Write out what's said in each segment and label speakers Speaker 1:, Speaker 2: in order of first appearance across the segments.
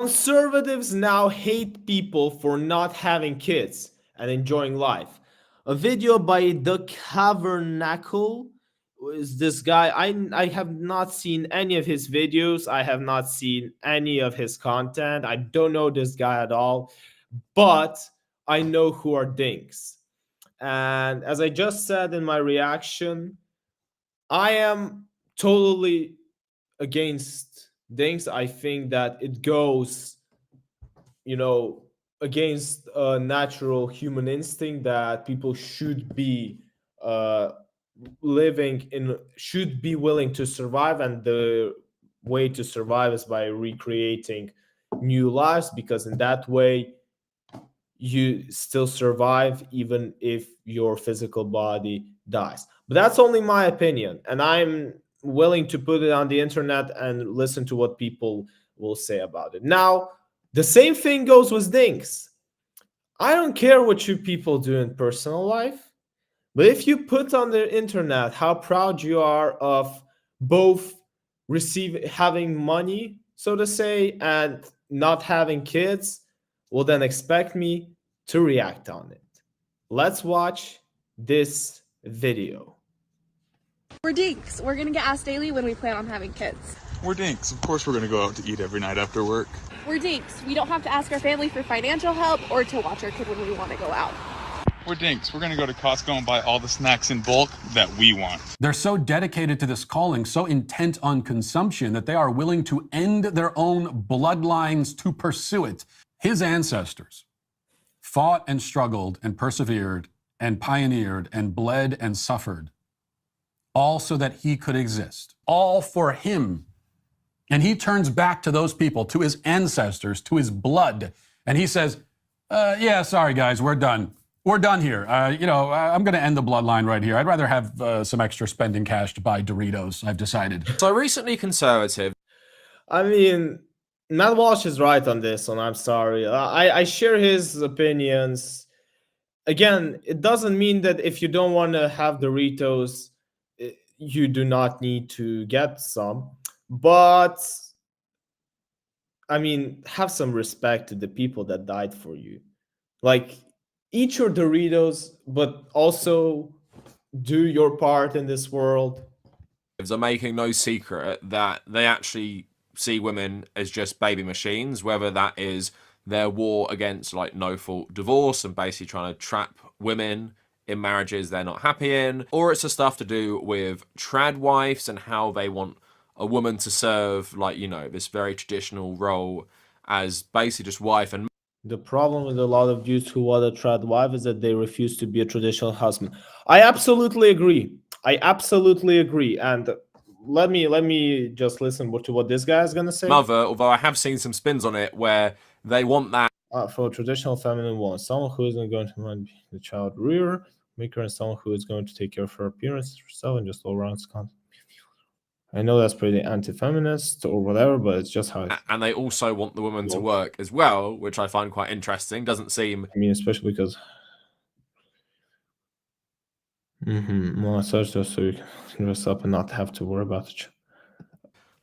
Speaker 1: Conservatives now hate people for not having kids and enjoying life. A video by The Cavernacle is this guy. I have not seen any of his videos. I have not seen any of his content. I don't know this guy at all, but I know who are dinks. And as I just said in my reaction, I am totally against dinks. I think that it goes, you know, against a natural human instinct that people should be uh, living in, should be willing to survive, and the way to survive is by recreating new lives, because in that way you still survive even if your physical body dies. But that's only my opinion, and I'm willing to put it on the internet and listen to what people will say about it. Now, the same thing goes with dinks. I don't care what you people do in personal life, but if you put on the internet how proud you are of both having money, so to say, and not having kids, well, then expect me to react on it. Let's watch this video.
Speaker 2: We're dinks. We're gonna get asked daily when we plan on having kids.
Speaker 3: We're dinks. Of course we're gonna go out to eat every night after work.
Speaker 2: We're dinks. We don't have to ask our family for financial help or to watch our kid when we want to go out.
Speaker 3: We're dinks. We're gonna go to Costco and buy all the snacks in bulk that we want.
Speaker 4: They're so dedicated to this calling, so intent on consumption, that they are willing to end their own bloodlines to pursue it. His ancestors fought and struggled and persevered and pioneered and bled and suffered, all so that he could exist, all for him. And he turns back to those people, to his ancestors, to his blood, and he says, yeah, sorry guys, we're done. We're done here. I'm going to end the bloodline right here. I'd rather have some extra spending cash to buy Doritos, I've decided.
Speaker 5: So recently conservative.
Speaker 1: I mean, Matt Walsh is right on this one. I'm sorry. I share his opinions. Again, it doesn't mean that if you don't want to have Doritos, you do not need to get some. But, I mean, have some respect to the people that died for you. Like, eat your Doritos, but also do your part in this world.
Speaker 5: Are making no secret that they actually see women as just baby machines, whether that is their war against like no-fault divorce and basically trying to trap women in marriages they're not happy in, or it's the stuff to do with trad wives and how they want a woman to serve, like, you know, this very traditional role as basically just wife. And
Speaker 1: the problem with a lot of dudes who want a trad wife is that they refuse to be a traditional husband. I absolutely agree. And let me just listen to what this guy is gonna say.
Speaker 5: Mother, although I have seen some spins on it where they want that
Speaker 1: for a traditional feminine woman, someone who isn't going to mind the child rearer, maker, and someone who is going to take care of her appearance, herself, and just all around content. I know that's pretty anti-feminist or whatever, but it's just how it is.
Speaker 5: And they also want the woman to work as well, which I find quite interesting. Doesn't seem...
Speaker 1: I mean, especially because... Well, so you can dress up and not have to worry about it.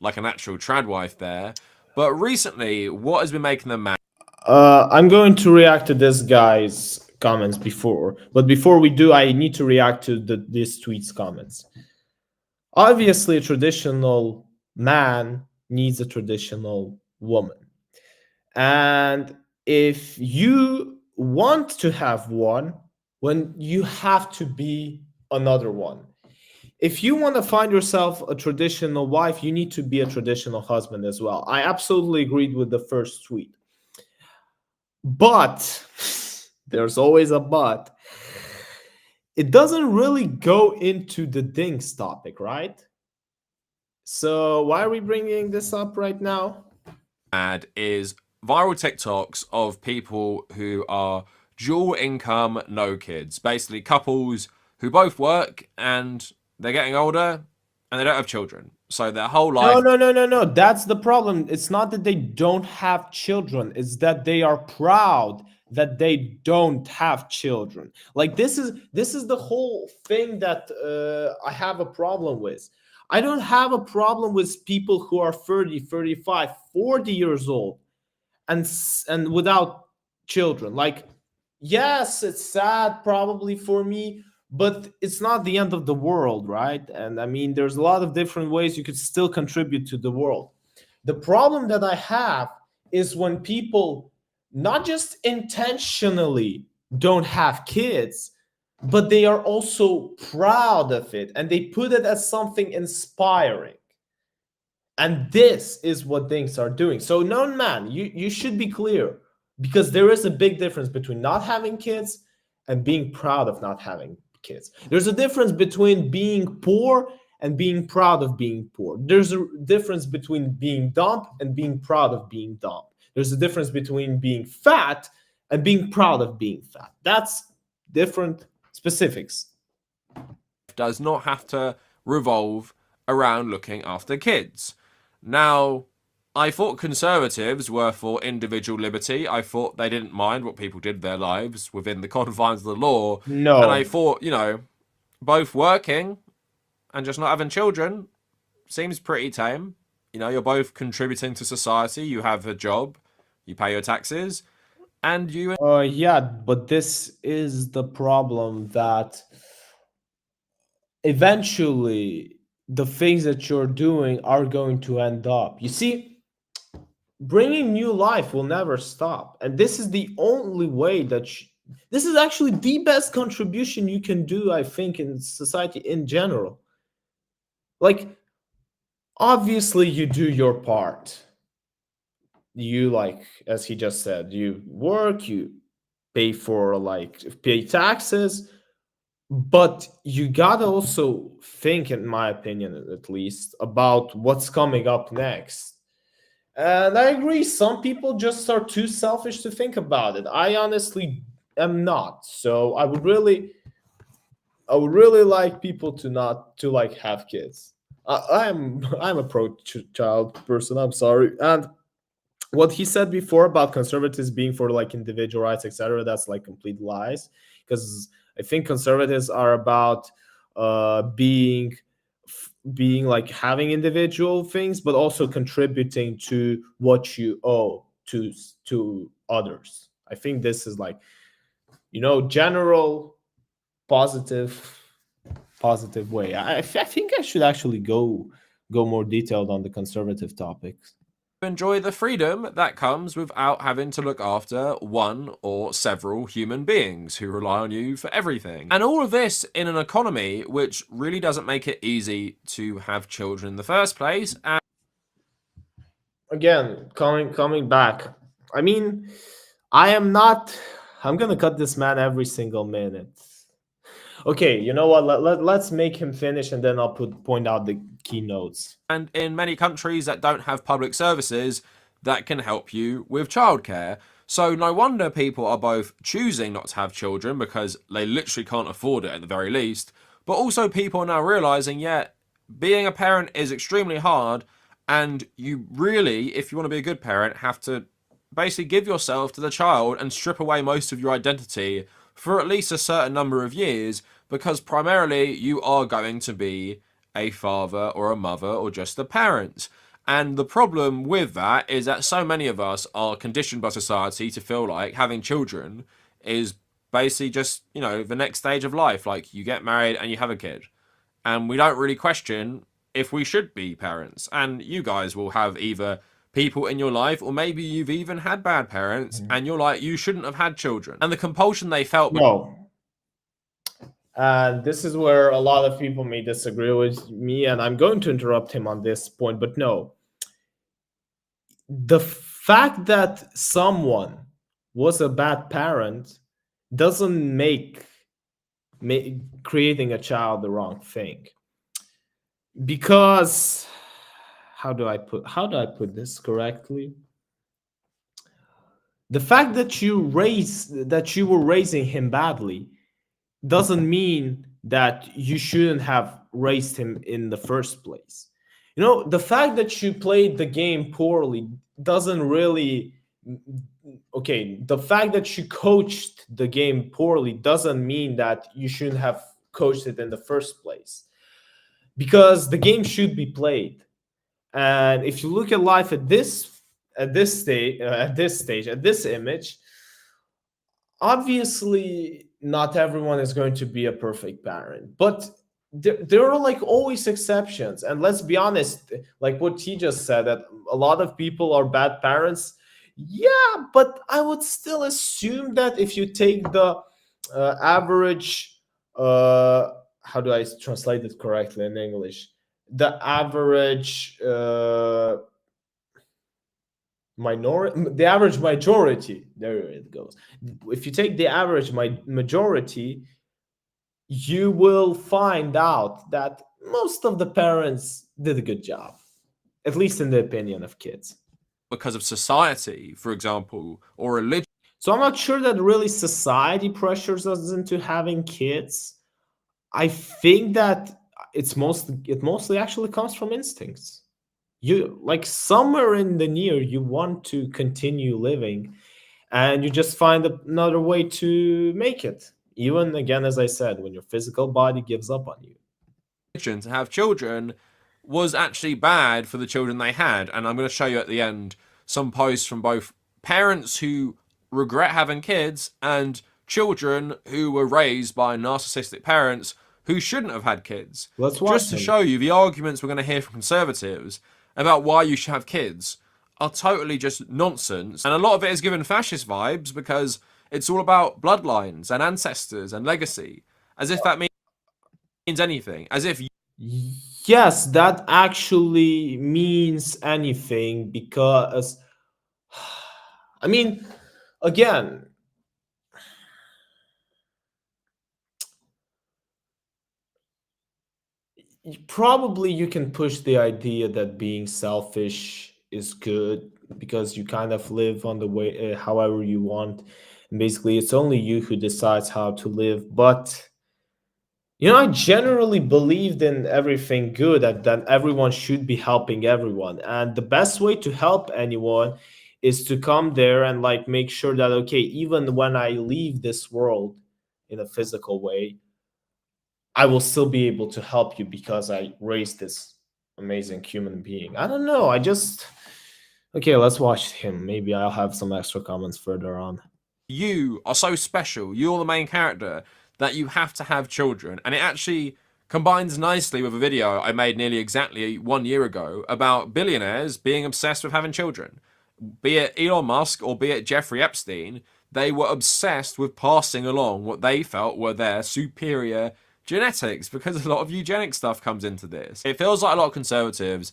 Speaker 5: Like an actual trad wife there. But recently, what has been making them mad?
Speaker 1: I'm going to react to this guy's comments before. But before we do, I need to react to this tweet's comments. Obviously, a traditional man needs a traditional woman. And if you want to have one, when you have to be another one. If you want to find yourself a traditional wife, you need to be a traditional husband as well. I absolutely agreed with the first tweet. But, there's always a but. It doesn't really go into the dinks topic, right? So why are we bringing this up right now?
Speaker 5: And is viral TikToks of people who are dual income, no kids. Basically couples who both work and they're getting older and they don't have children. So their whole life...
Speaker 1: No. That's the problem. It's not that they don't have children. It's that they are proud that they don't have children. Like this is the whole thing that I have a problem with. I don't have a problem with people who are 30, 35, 40 years old and without children. Like, yes, it's sad probably for me, but it's not the end of the world, right? And I mean, there's a lot of different ways you could still contribute to the world. The problem that I have is when people not just intentionally don't have kids, but they are also proud of it and they put it as something inspiring. And this is what things are doing. So, known man, you should be clear, because there is a big difference between not having kids and being proud of not having kids. There's a difference between being poor and being proud of being poor. There's a difference between being dumb and being proud of being dumb. There's a difference between being fat and being proud of being fat. That's different specifics.
Speaker 5: Does not have to revolve around looking after kids. Now, I thought conservatives were for individual liberty. I thought they didn't mind what people did with their lives within the confines of the law.
Speaker 1: No.
Speaker 5: And I thought, both working and just not having children seems pretty tame. You're both contributing to society. You have a job, you pay your taxes, and you...
Speaker 1: Yeah, but this is the problem, that eventually the things that you're doing are going to end up. You see, bringing new life will never stop. And this is the only way that this is actually the best contribution you can do, I think, in society in general. Like, obviously, you do your part. You, like, as he just said, you work, you pay taxes, but you gotta also think, in my opinion at least, about what's coming up next. And I agree, some people just are too selfish to think about it. I honestly am not. So I would really like people to not to like have kids. I'm a pro-child person. I'm sorry. And what he said before about conservatives being for like individual rights, etc., that's like complete lies. Because I think conservatives are about being like having individual things, but also contributing to what you owe to others. I think this is like, general positive way. I think I should actually go more detailed on the conservative topics.
Speaker 5: enjoy the freedom that comes without having to look after one or several human beings who rely on you for everything. And all of this in an economy which really doesn't make it easy to have children in the first place. And
Speaker 1: again, coming back, I mean, I'm gonna cut this man every single minute. Okay, you know what? Let's make him finish, and then I'll point out the keynotes.
Speaker 5: And in many countries that don't have public services that can help you with childcare. So no wonder people are both choosing not to have children because they literally can't afford it at the very least. But also people are now realizing, being a parent is extremely hard. And you really, if you want to be a good parent, have to basically give yourself to the child and strip away most of your identity for at least a certain number of years, because primarily you are going to be a father or a mother or just a parent. And the problem with that is that so many of us are conditioned by society to feel like having children is basically just, the next stage of life. Like, you get married and you have a kid. And we don't really question if we should be parents. And you guys will have either people in your life, or maybe you've even had bad parents, and you're like, you shouldn't have had children. And the compulsion they felt...
Speaker 1: No. And this is where a lot of people may disagree with me, and I'm going to interrupt him on this point, but no. The fact that someone was a bad parent doesn't make creating a child the wrong thing. Because how do I put this correctly? The fact that you were raising him badly doesn't mean that you shouldn't have raised him in the first place. The fact that you played the game poorly doesn't really... Okay, the fact that you coached the game poorly doesn't mean that you shouldn't have coached it in the first place. Because the game should be played. And if you look at life at at this image, obviously not everyone is going to be a perfect parent, but there are like always exceptions. And let's be honest, like what he just said, that a lot of people are bad parents. Yeah, but I would still assume that if you take the average, how do I translate it correctly in English? The average the average majority, there it goes. If you take the average majority, you will find out that most of the parents did a good job, at least in the opinion of kids.
Speaker 5: because of society, for example, or religion.
Speaker 1: So I'm not sure that really society pressures us into having kids. I think that it mostly actually comes from instincts. You like somewhere in the near you want to continue living, and you just find another way to make it, even again, as I said, when your physical body gives up on you.
Speaker 5: To have children was actually bad for the children they had. And I'm going to show you at the end some posts from both parents who regret having kids and children who were raised by narcissistic parents who shouldn't have had kids.
Speaker 1: Let's watch
Speaker 5: Just to show you the arguments we're going to hear from conservatives about why you should have kids are totally just nonsense. And a lot of it is given fascist vibes because it's all about bloodlines and ancestors and legacy, as if that means anything, as if
Speaker 1: Yes, that actually means anything, because I mean, again, probably you can push the idea that being selfish is good because you kind of live on the way however you want, and basically it's only you who decides how to live. But I generally believed in everything good, that everyone should be helping everyone. And the best way to help anyone is to come there and like make sure that, okay, even when I leave this world in a physical way, I will still be able to help you because I raised this amazing human being. I don't know. Okay, let's watch him. Maybe I'll have some extra comments further on.
Speaker 5: you are so special, you're the main character, that you have to have children. And it actually combines nicely with a video I made nearly exactly 1 year ago about billionaires being obsessed with having children. Be it Elon Musk or be it Jeffrey Epstein, they were obsessed with passing along what they felt were their superior genetics, because a lot of eugenic stuff comes into this. It feels like a lot of conservatives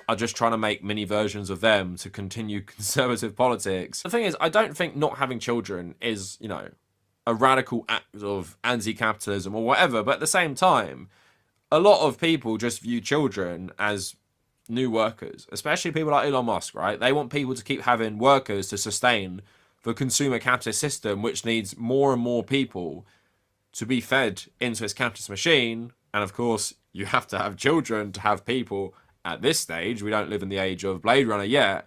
Speaker 5: are just trying to make mini versions of them to continue conservative politics. The thing is, I don't think not having children is, a radical act of anti-capitalism or whatever, but at the same time, a lot of people just view children as new workers, especially people like Elon Musk, right? They want people to keep having workers to sustain the consumer capitalist system, which needs more and more people to be fed into its capitalist machine. And of course, you have to have children to have people at this stage. We don't live in the age of Blade Runner yet.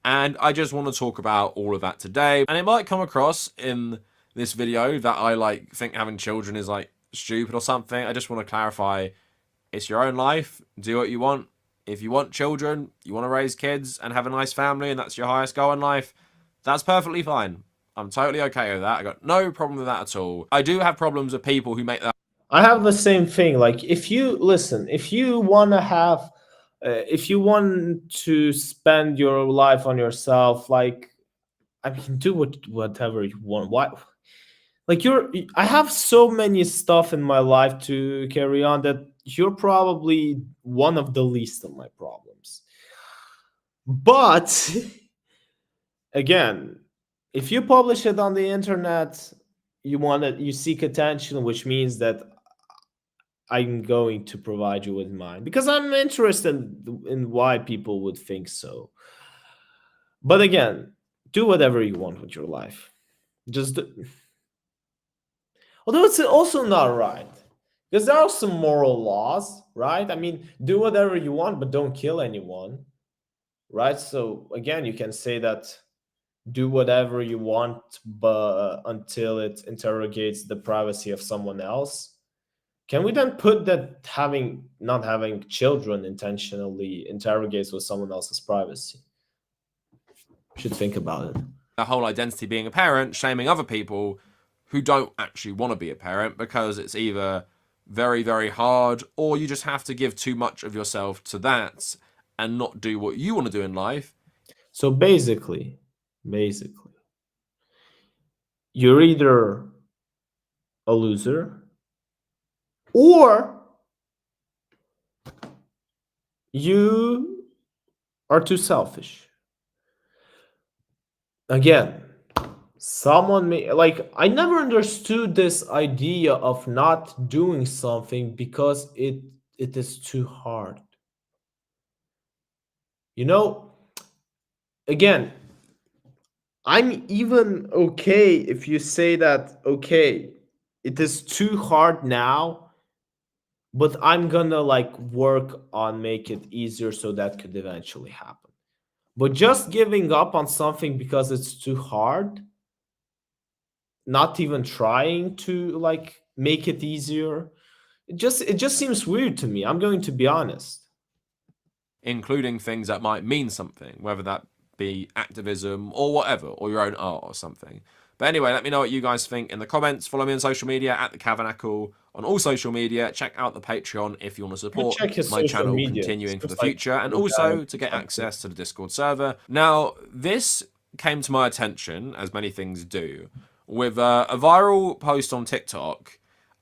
Speaker 5: And I just want to talk about all of that today. And it might come across in this video that I think having children is stupid or something. I just want to clarify, it's your own life. Do what you want. If you want children, you want to raise kids and have a nice family, and that's your highest goal in life, that's perfectly fine. I'm totally okay with that. I got no problem with that at all. I do have problems with people who make that.
Speaker 1: I have the same thing. Like, if you want to have, if you want to spend your life on yourself, do whatever you want. Why? I have so many stuff in my life to carry on that you're probably one of the least of my problems. But again, if you publish it on the internet, you seek attention, which means that I'm going to provide you with mine because I'm interested in why people would think so. But again, do whatever you want with your life. Although it's also not right, because there are some moral laws, right? I mean, do whatever you want, but don't kill anyone, right? So again, you can say that do whatever you want, but until it interrogates the privacy of someone else. Can we then put that not having children intentionally interrogates with someone else's privacy? should think about it.
Speaker 5: The whole identity being a parent, shaming other people who don't actually want to be a parent because it's either very, very hard, or you just have to give too much of yourself to that and not do what you want to do in life.
Speaker 1: So basically, you're either a loser or you are too selfish. Again, someone may like, I never understood this idea of not doing something because it is too hard. You know, again, I'm even okay if you say that, okay, it is too hard now, but I'm gonna like work on make it easier so that could eventually happen. But just giving up on something because it's too hard, not even trying to like make it easier, it just seems weird to me. I'm going to be honest.
Speaker 5: Including things that might mean something, whether that be activism or whatever, or your own art or something. But anyway, let me know what you guys think in the comments. Follow me on social media at the Cavernacle on all social media. Check out the Patreon if you want to support
Speaker 1: Check his
Speaker 5: my
Speaker 1: social
Speaker 5: channel
Speaker 1: media.
Speaker 5: continuing for
Speaker 1: It's
Speaker 5: the
Speaker 1: just like
Speaker 5: future, and
Speaker 1: look
Speaker 5: also
Speaker 1: at
Speaker 5: to get
Speaker 1: something.
Speaker 5: access to the Discord server. Now, this came to my attention, as many things do, with a viral post on TikTok,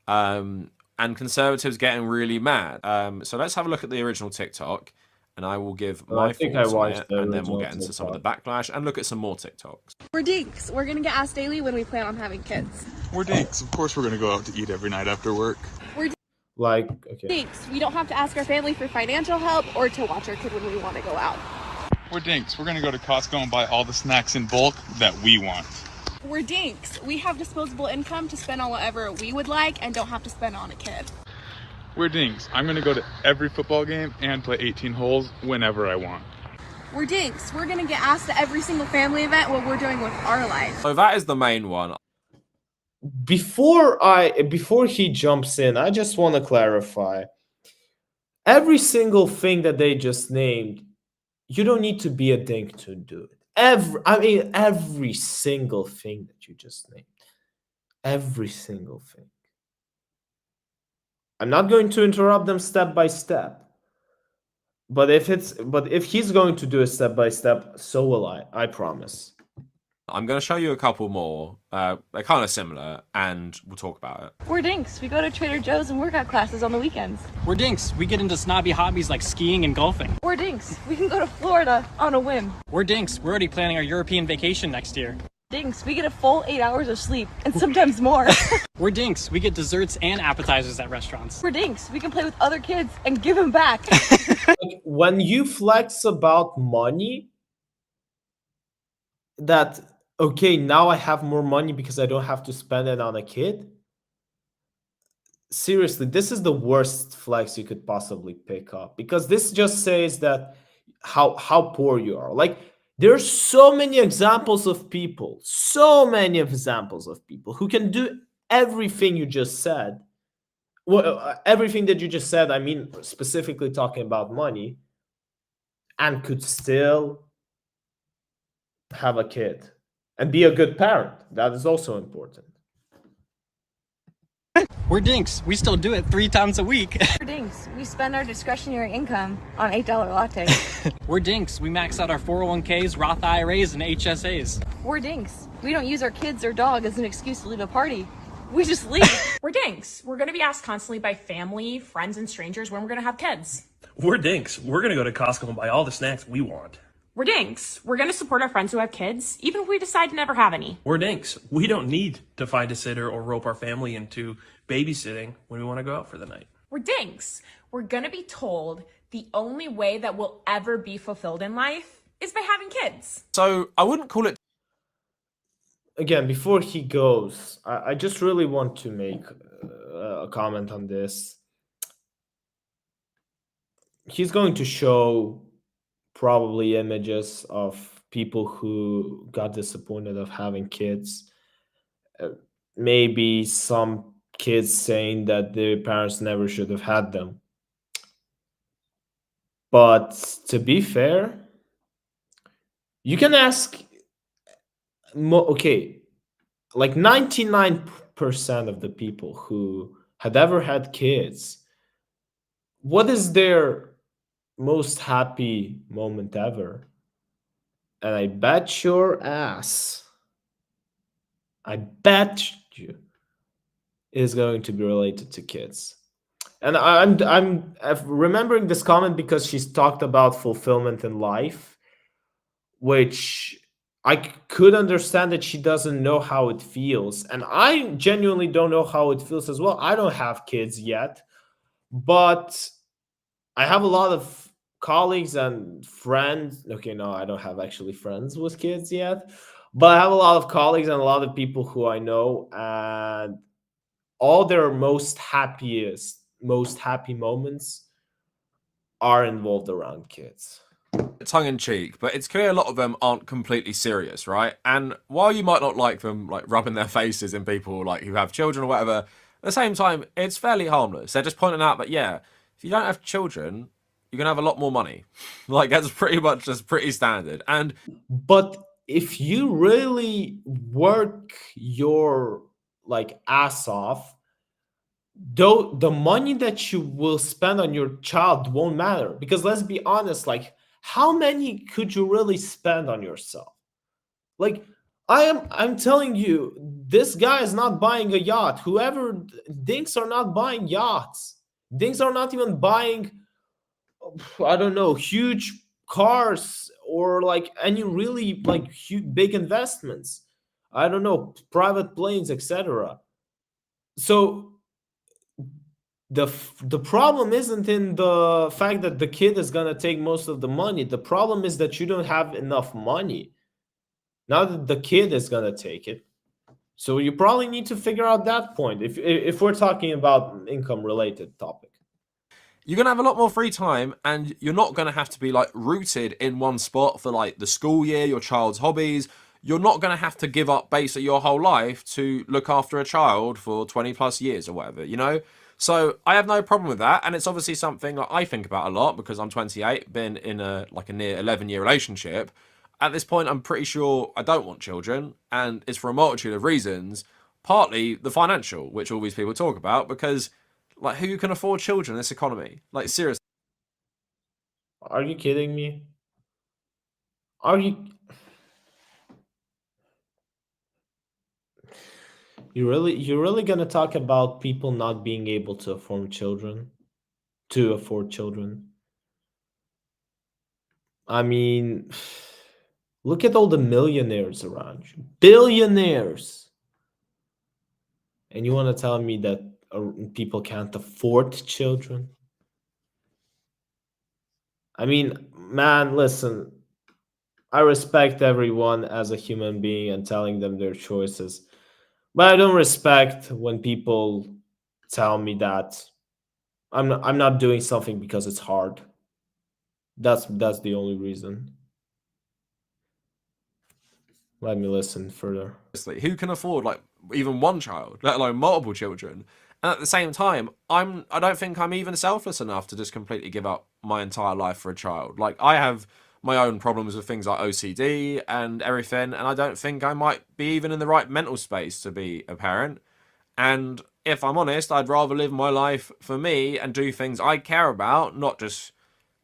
Speaker 5: and conservatives getting really mad. So let's have a look at the original TikTok, and I will give
Speaker 1: I
Speaker 5: my
Speaker 1: think I
Speaker 5: thoughts on
Speaker 1: watched
Speaker 5: it,
Speaker 1: the
Speaker 5: and then we'll
Speaker 1: original
Speaker 5: get into some of the
Speaker 1: TikTok.
Speaker 5: backlash and look at some more TikToks.
Speaker 2: We're dinks. We're gonna get asked daily when we plan on having kids.
Speaker 3: We're dinks. Of course, we're gonna go out to eat every night after work.
Speaker 2: We're
Speaker 1: Like, okay.
Speaker 2: dinks. We don't have to ask our family for financial help or to watch our kid when we want to go out.
Speaker 3: We're dinks. We're gonna go to Costco and buy all the snacks in bulk that we want.
Speaker 2: We're dinks. We have disposable income to spend on whatever we would like and don't have to spend on a kid.
Speaker 3: We're dinks. I'm gonna go to every football game and play 18 holes whenever I want.
Speaker 2: We're dinks. We're gonna get asked at every single family event what we're doing with our life.
Speaker 5: So that is the main one.
Speaker 1: Before he jumps in, I just want to clarify. Every single thing that they just named, you don't need to be a dink to do it. Every single thing that you just named. Every single thing. I'm not going to interrupt them step by step. But if he's going to do it step by step, so will I promise.
Speaker 5: I'm going to show you a couple more. They're kind of similar, and we'll talk about it.
Speaker 2: We're dinks. We go to Trader Joe's and workout classes on the weekends.
Speaker 6: We're dinks. We get into snobby hobbies like skiing and golfing.
Speaker 2: We're dinks. We can go to Florida on a whim.
Speaker 6: We're dinks. We're already planning our European vacation next year.
Speaker 2: Dinks. We get a full 8 hours of sleep and sometimes more.
Speaker 6: We're dinks. We get desserts and appetizers at restaurants.
Speaker 2: We're dinks. We can play with other kids and give them back.
Speaker 1: Like, when you flex about money, that okay, now I have more money because I don't have to spend it on a kid. Seriously, this is the worst flex you could possibly pick up, because this just says that how poor you are. Like, there's so many examples of people, who can do everything you just said. Well, everything that you just said, I mean, specifically talking about money, and could still have a kid and be a good parent. That is also important.
Speaker 6: We're dinks. We still do it 3 times a week.
Speaker 2: We're dinks. We spend our discretionary income on $8 lattes.
Speaker 6: We're dinks. We max out our 401ks, Roth IRAs, and HSAs.
Speaker 2: We're dinks. We don't use our kids or dog as an excuse to leave a party. We just leave.
Speaker 7: We're dinks. We're going to be asked constantly by family, friends, and strangers when we're going to have kids.
Speaker 8: We're dinks. We're going to go to Costco and buy all the snacks we want.
Speaker 7: We're dinks. We're going to support our friends who have kids, even if we decide to never have any.
Speaker 8: We're dinks. We don't need to find a sitter or rope our family into babysitting when we want to go out for the night.
Speaker 7: We're dinks. We're going to be told the only way that we'll ever be fulfilled in life is by having kids.
Speaker 5: So I wouldn't call it.
Speaker 1: Again, before he goes, I just really want to make a comment on this. He's going to show probably images of people who got disappointed of having kids. Maybe some kids saying that their parents never should have had them. But to be fair, You can ask, okay, like 99% of the people who had ever had kids, what is their most happy moment ever? And I bet your ass, I bet you, is going to be related to kids. And I'm remembering this comment because she's talked about fulfillment in life, which I could understand that she doesn't know how it feels, and I genuinely don't know how it feels as well. I don't have kids yet, but I have a lot of colleagues and friends. Okay, no, I don't have actually friends with kids yet, but I have a lot of colleagues and a lot of people who I know, and all their most happy moments are involved around kids.
Speaker 5: Tongue in cheek, but it's clear a lot of them aren't completely serious, right? And while you might not like them like rubbing their faces in people like who have children or whatever, at the same time, it's fairly harmless. They're just pointing out that yeah, if you don't have children, you're gonna have a lot more money. Like that's pretty much just pretty standard. And
Speaker 1: But if you really work your like ass off, though the money that you will spend on your child won't matter, because let's be honest, like how many could you really spend on yourself? Like I'm telling you, this guy is not buying a yacht. Whoever, dinks are not buying yachts. Dinks are not even buying, I don't know, huge cars or like any really like huge big investments. I don't know, private planes, etc. So the problem isn't in the fact that the kid is gonna take most of the money. The problem is that you don't have enough money. Now that the kid is gonna take it, so you probably need to figure out that point. If we're talking about income related topic.
Speaker 5: you're going to have a lot more free time and you're not going to have to be like rooted in one spot for like the school year, your child's hobbies. You're not going to have to give up basically your whole life to look after a child for 20 plus years or whatever, you know? So I have no problem with that. And it's obviously something that I think about a lot because I'm 28, been in a near 11-year relationship. At this point, I'm pretty sure I don't want children. And it's for a multitude of reasons, partly the financial, which all these people talk about, because like who can afford children in this economy? Like seriously.
Speaker 1: Are you kidding me? Are you're really gonna talk about people not being able to afford children? To afford children? I mean, look at all the millionaires around you, billionaires, and you want to tell me that people can't afford children? I mean, man, listen, I respect everyone as a human being and telling them their choices, but I don't respect when people tell me that I'm not doing something because it's hard. That's the only reason. Let me listen further.
Speaker 5: Who can afford like even one child, let alone multiple children? And at the same time, I don't think I'm even selfless enough to just completely give up my entire life for a child. Like I have my own problems with things like OCD and everything, and I don't think I might be even in the right mental space to be a parent. And if I'm honest, I'd rather live my life for me and do things I care about, not just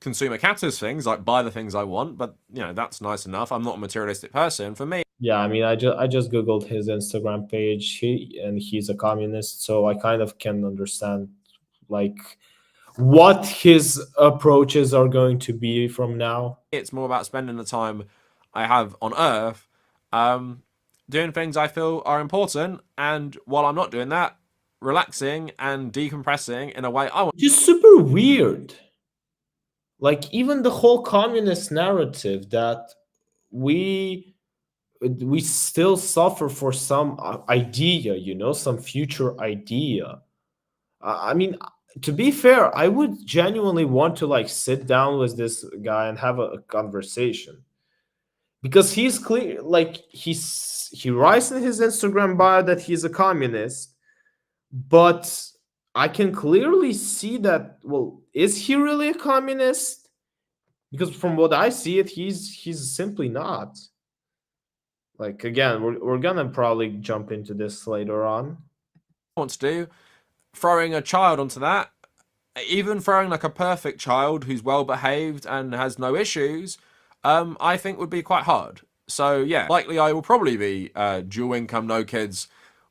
Speaker 5: consumer capitalist things like buy the things I want. But you know, that's nice enough. I'm not a materialistic person. For me,
Speaker 1: Yeah, I mean, I just googled his Instagram page. He's a communist, so I kind of can understand like what his approaches are going to be from now.
Speaker 5: it's more about spending the time I have on Earth, doing things I feel are important. And while I'm not doing that, relaxing and decompressing in a way I want.
Speaker 1: Just super weird. Like even the whole communist narrative that we still suffer for some idea, some future idea. I mean, to be fair, I would genuinely want to like sit down with this guy and have a conversation, because he's clear, like he writes in his Instagram bio that he's a communist, but I can clearly see that. Well, is he really a communist? Because from what I see it, he's simply not. Like, again, we're gonna probably jump into this later on.
Speaker 5: Want to do throwing a child onto that, even throwing like a perfect child who's well behaved and has no issues, I think would be quite hard. So yeah, likely I will probably be dual income, no kids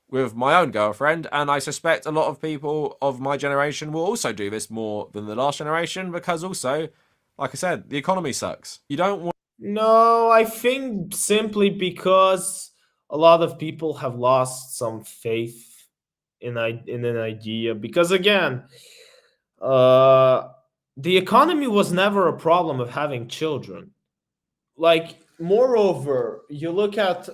Speaker 5: with my own girlfriend, and I suspect a lot of people of my generation will also do this more than the last generation, because also, like I said, the economy sucks. You don't want
Speaker 1: No, I think simply because a lot of people have lost some faith in an idea. Because again, uh, the economy was never a problem of having children. Like, moreover, you look at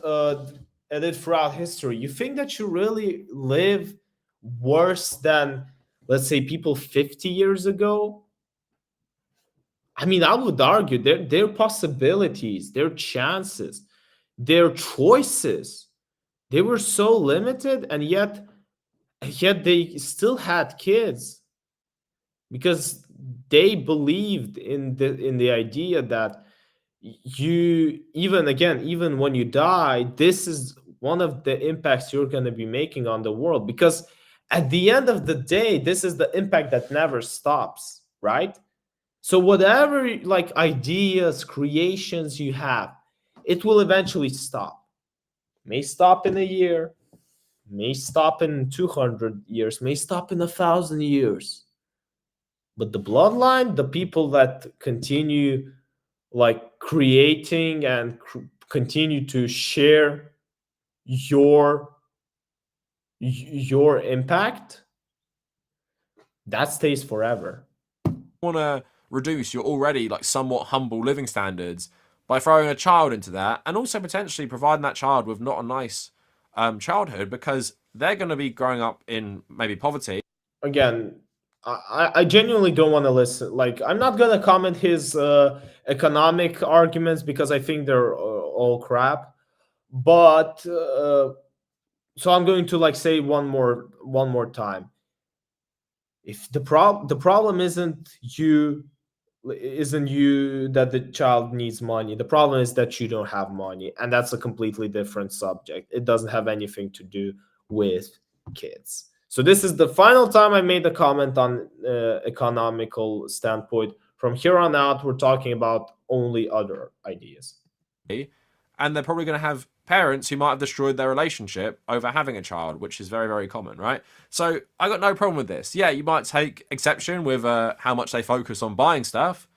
Speaker 1: it throughout history, you think that you really live worse than, let's say, people 50 years ago? I mean, I would argue their possibilities, their chances, their choices, they were so limited, and yet they still had kids because they believed in the idea that you, even when you die, this is one of the impacts you're going to be making on the world, because at the end of the day, this is the impact that never stops, right? So whatever like ideas, creations you have, it will eventually stop. May stop in a year, may stop in 200 years, may stop in 1,000 years. But the bloodline, the people that continue like creating and continue to share your your impact, that stays forever.
Speaker 5: want to reduce your already like somewhat humble living standards by throwing a child into that, and also potentially providing that child with not a nice childhood, because they're going to be growing up in maybe poverty.
Speaker 1: Again, I genuinely don't want to listen. Like, I'm not gonna comment his economic arguments because I think they're all crap. But so I'm going to like say one more time. If the problem isn't you that the child needs money. The problem is that you don't have money, and that's a completely different subject. It doesn't have anything to do with kids. So this is the final time I made a comment on economical standpoint. From here on out, we're talking about only other ideas.
Speaker 5: And they're probably going to have parents who might have destroyed their relationship over having a child, which is very, very common, right? So I got no problem with this. Yeah, you might take exception with how much they focus on buying stuff,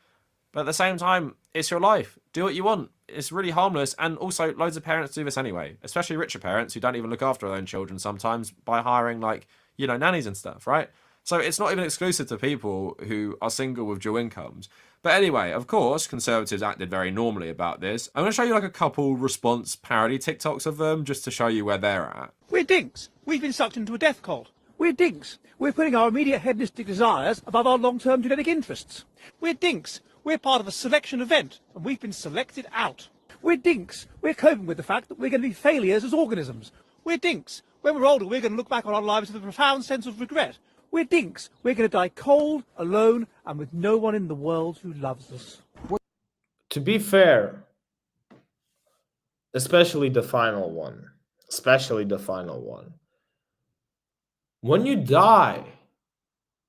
Speaker 5: but at the same time, it's your life. Do what you want. It's really harmless. And also, loads of parents do this anyway, especially richer parents who don't even look after their own children sometimes by hiring, like, nannies and stuff, right? So it's not even exclusive to people who are single with dual incomes. But anyway, of course, Conservatives acted very normally about this. I'm going to show you like a couple response parody TikToks of them just to show you where they're at.
Speaker 9: We're dinks. We've been sucked into a death cult. We're dinks. We're putting our immediate hedonistic desires above our long-term genetic interests. We're dinks. We're part of a selection event, and we've been selected out. We're dinks. We're coping with the fact that we're going to be failures as organisms. We're dinks. When we're older, we're going to look back on our lives with a profound sense of regret. We're dinks. We're going to die cold, alone, and with no one in the world who loves us.
Speaker 1: To be fair, especially the final one, when you die,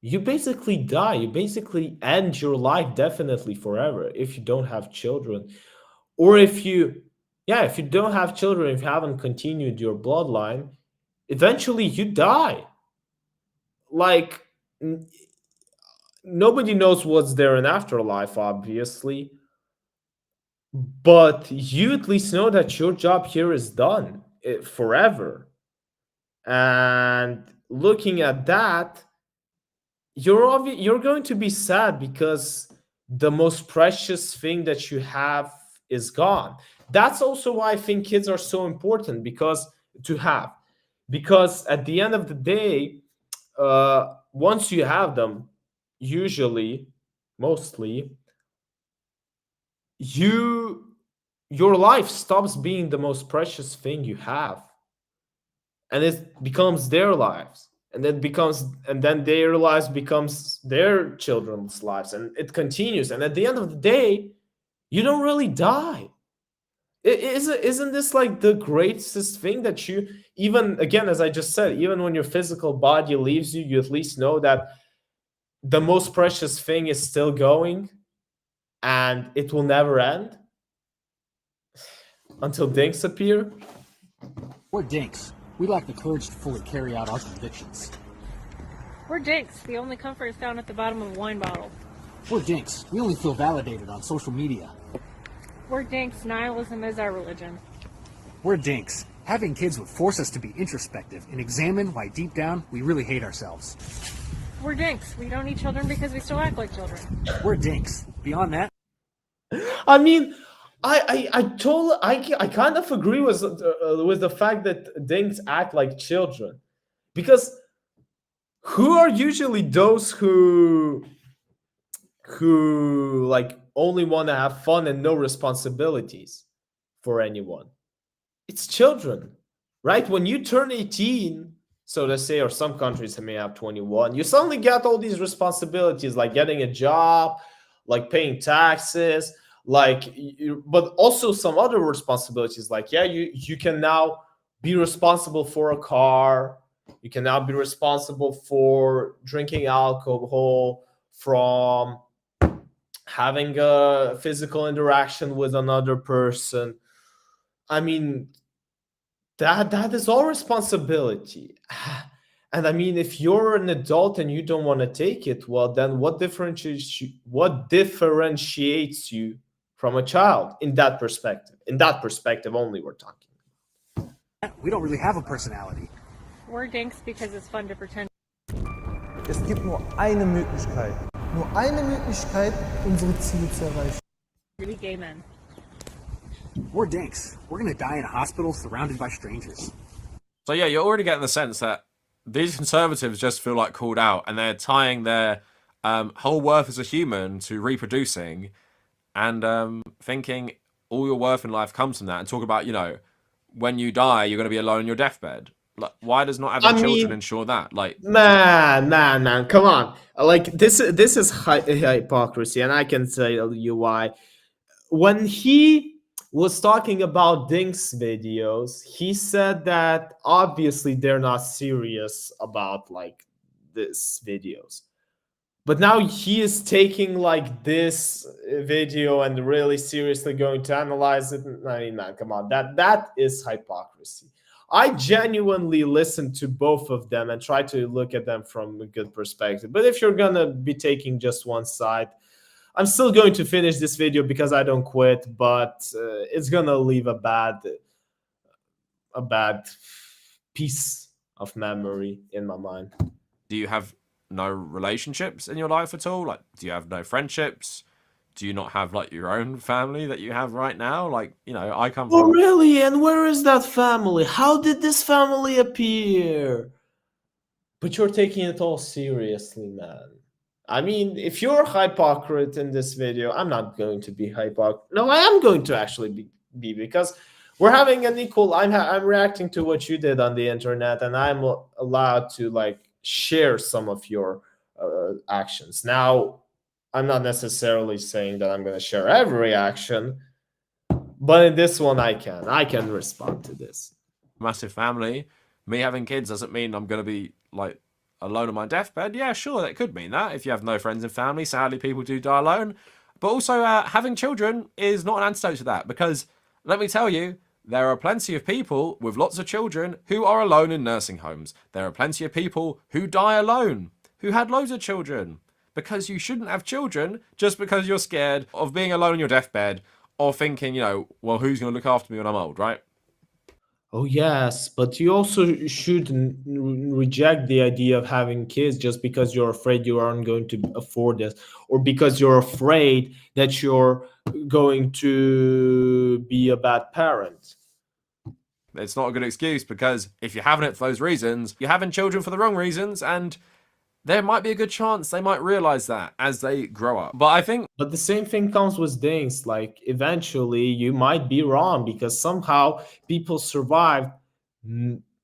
Speaker 1: you basically die. You basically end your life definitely forever if you don't have children. Or if you don't have children, if you haven't continued your bloodline, eventually you die. Like, nobody knows what's there in afterlife, obviously, but you at least know that your job here is done forever. And looking at that, you're going to be sad because the most precious thing that you have is gone. That's also why I think kids are so important, because at the end of the day, once you have them, mostly, your life stops being the most precious thing you have, and it becomes their lives. and then their lives becomes their children's lives, and it continues. And at the end of the day, you don't really die. Isn't this like the greatest thing that you, even again, as I just said, even when your physical body leaves you, you at least know that the most precious thing is still going and it will never end until dinks appear?
Speaker 10: We're dinks. We lack the courage to fully carry out our convictions.
Speaker 11: We're dinks. The only comfort is found at the bottom of a wine bottle.
Speaker 10: We're dinks. We only feel validated on social media.
Speaker 11: We're dinks. Nihilism is our religion.
Speaker 10: We're dinks. Having kids would force us to be introspective and examine why deep down we really hate ourselves.
Speaker 11: We're dinks. We don't need children because we still act like children.
Speaker 10: We're dinks. Beyond that,
Speaker 1: I mean, I kind of agree with the fact that dinks act like children, because who are usually those who like only want to have fun and no responsibilities for anyone? It's children, right? When you turn 18, so to say, or some countries may have 21, you suddenly get all these responsibilities, like getting a job, like paying taxes, like, but also some other responsibilities, like, yeah, you can now be responsible for a car, you can now be responsible for drinking alcohol, from having a physical interaction with another person. I mean, that is all responsibility. And I mean, if you're an adult and you don't want to take it, well, then what differentiates you from a child in that perspective? In that perspective only, we're talking.
Speaker 10: we don't really have a personality.
Speaker 11: We're dinks because it's fun to pretend.
Speaker 12: Es gibt nur eine Möglichkeit. Nur eine Möglichkeit, unsere Ziele zu erreichen.
Speaker 11: To be gay men.
Speaker 10: We're dinks. We're gonna die in a hospital surrounded by strangers.
Speaker 5: So yeah, you're already getting the sense that these conservatives just feel like called out, and they're tying their whole worth as a human to reproducing, and thinking all your worth in life comes from that, and talk about, you know, when you die, you're going to be alone on your deathbed. Like, why does not having children ensure that? Like,
Speaker 1: man, come on. Like, this is hypocrisy, and I can tell you why. When he was talking about Dink's videos, he said that obviously they're not serious about like this videos. But now he is taking like this video and really seriously going to analyze it. I mean, man, come on. That is hypocrisy. I genuinely listen to both of them and try to look at them from a good perspective. But if you're going to be taking just one side, I'm still going to finish this video because I don't quit, but it's going to leave a bad piece of memory in my mind.
Speaker 5: do you have no relationships in your life at all? Like, do you have no friendships? Do you not have like your own family that you have right now? Like, you know, I come from...
Speaker 1: Oh, really? And where is that family? How did this family appear? But you're taking it all seriously, man. I mean, if you're a hypocrite in this video, I'm not going to be hypocrite. No, I am going to actually be because we're having an equal... I'm reacting to what you did on the internet, and I'm allowed to like share some of your actions. Now, I'm not necessarily saying that I'm going to share every action, but in this one, I can respond to this.
Speaker 5: Massive family. Me having kids doesn't mean I'm going to be like alone on my deathbed. Yeah, sure, that could mean that if you have no friends and family. Sadly, people do die alone. But also, having children is not an antidote to that, because let me tell you, there are plenty of people with lots of children who are alone in nursing homes. There are plenty of people who die alone, who had loads of children. Because you shouldn't have children just because you're scared of being alone on your deathbed or thinking, you know, well, who's going to look after me when I'm old, right?
Speaker 1: Oh, yes, but you also shouldn't reject the idea of having kids just because you're afraid you aren't going to afford this, or because you're afraid that you're going to be a bad parent.
Speaker 5: It's not a good excuse, because if you're having it for those reasons, you're having children for the wrong reasons, and there might be a good chance they might realize that as they grow up. But I think...
Speaker 1: But the same thing comes with DINKs. Like, eventually, you might be wrong because somehow people survived.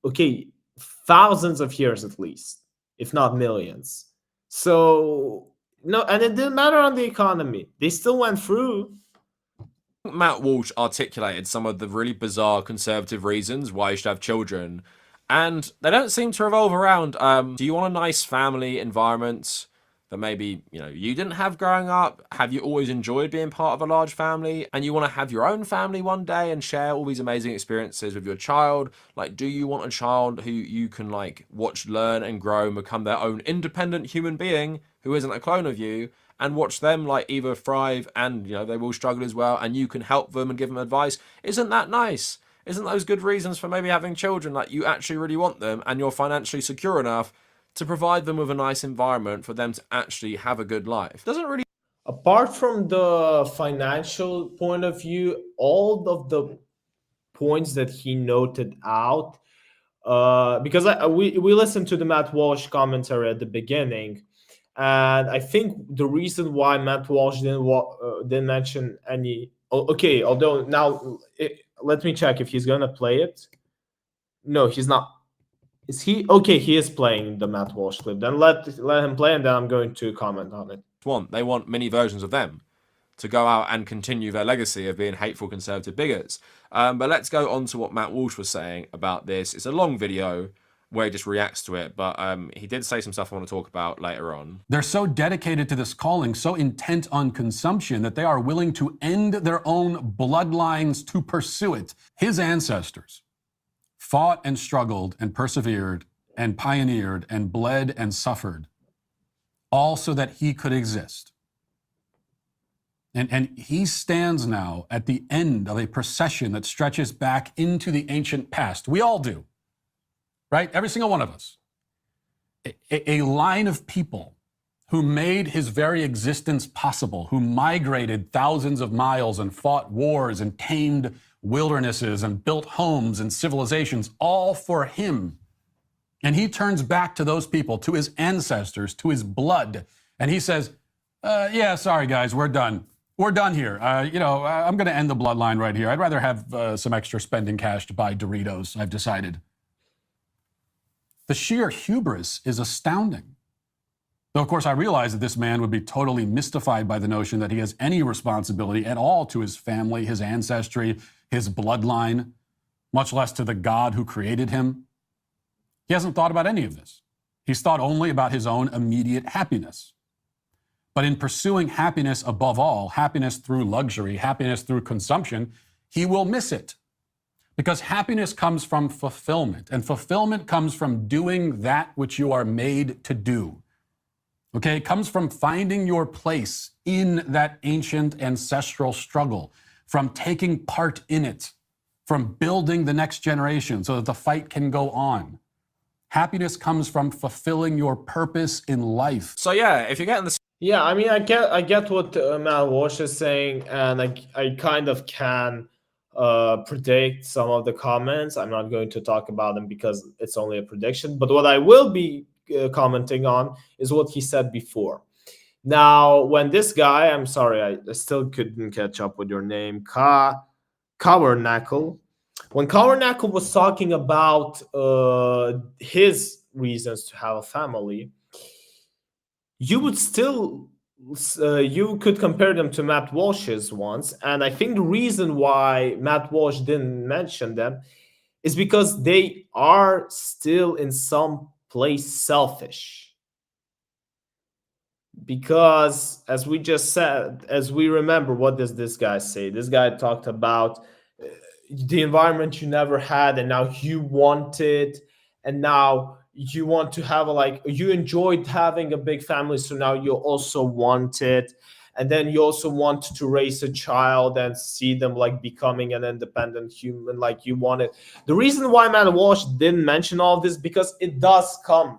Speaker 1: Okay, thousands of years at least, if not millions. So no, and it didn't matter on the economy. They still went through.
Speaker 5: Matt Walsh articulated some of the really bizarre conservative reasons why you should have children, and they don't seem to revolve around do you want a nice family environment that maybe you didn't have growing up? Have you always enjoyed being part of a large family and you want to have your own family one day and share all these amazing experiences with your child? Like, do you want a child who you can like watch learn and grow and become their own independent human being who isn't a clone of you, and watch them like either thrive and they will struggle as well, and you can help them and give them advice? Isn't that nice? Isn't those good reasons for maybe having children? Like, you actually really want them and you're financially secure enough to provide them with a nice environment for them to actually have a good life. Doesn't really.
Speaker 1: Apart from the financial point of view, all of the points that he noted out, because we listened to the Matt Walsh commentary at the beginning, and I think the reason why Matt Walsh didn't mention any. Okay, although now let me check if he's gonna play it. No, he's not. Is he? Okay, he is playing the Matt Walsh clip. Then let him play, and then I'm going to comment on it.
Speaker 5: They want mini versions of them to go out and continue their legacy of being hateful conservative bigots. But let's go on to what Matt Walsh was saying about this. It's a long video where he just reacts to it, but he did say some stuff I want to talk about later on.
Speaker 4: They're so dedicated to this calling, so intent on consumption, that they are willing to end their own bloodlines to pursue it. His ancestors fought and struggled and persevered and pioneered and bled and suffered, all so that he could exist. And he stands now at the end of a procession that stretches back into the ancient past. We all do, right? Every single one of us. A line of people who made his very existence possible, who migrated thousands of miles and fought wars and tamed wildernesses and built homes and civilizations, all for him. And he turns back to those people, to his ancestors, to his blood, and he says, yeah, sorry guys, we're done. We're done here. I'm going to end the bloodline right here. I'd rather have some extra spending cash to buy Doritos, I've decided. The sheer hubris is astounding. Though, of course, I realize that this man would be totally mystified by the notion that he has any responsibility at all to his family, his ancestry, his bloodline, much less to the God who created him. He hasn't thought about any of this. He's thought only about his own immediate happiness. But in pursuing happiness above all, happiness through luxury, happiness through consumption, he will miss it. Because happiness comes from fulfillment, and fulfillment comes from doing that which you are made to do. Okay, it comes from finding your place in that ancient ancestral struggle, from taking part in it, from building the next generation so that the fight can go on. Happiness comes from fulfilling your purpose in life.
Speaker 5: So yeah, if you're getting this.
Speaker 1: Yeah, I mean, I get what Matt Walsh is saying, and I kind of can predict some of the comments. I'm not going to talk about them because it's only a prediction. But what I will be commenting on is what he said before. Now, when this guy, I'm sorry, I still couldn't catch up with your name, Cowernackle. When Cowernackle was talking about his reasons to have a family, you would still, you could compare them to Matt Walsh's ones. And I think the reason why Matt Walsh didn't mention them is because they are still in some place selfish. Because as we just said, as we remember, what does this guy say? This guy talked about the environment you never had, and now you want it, and now you want to have you enjoyed having a big family, so now you also want it, and then you also want to raise a child and see them becoming an independent human like you want it. The reason why Matt Walsh didn't mention all of this, because it does come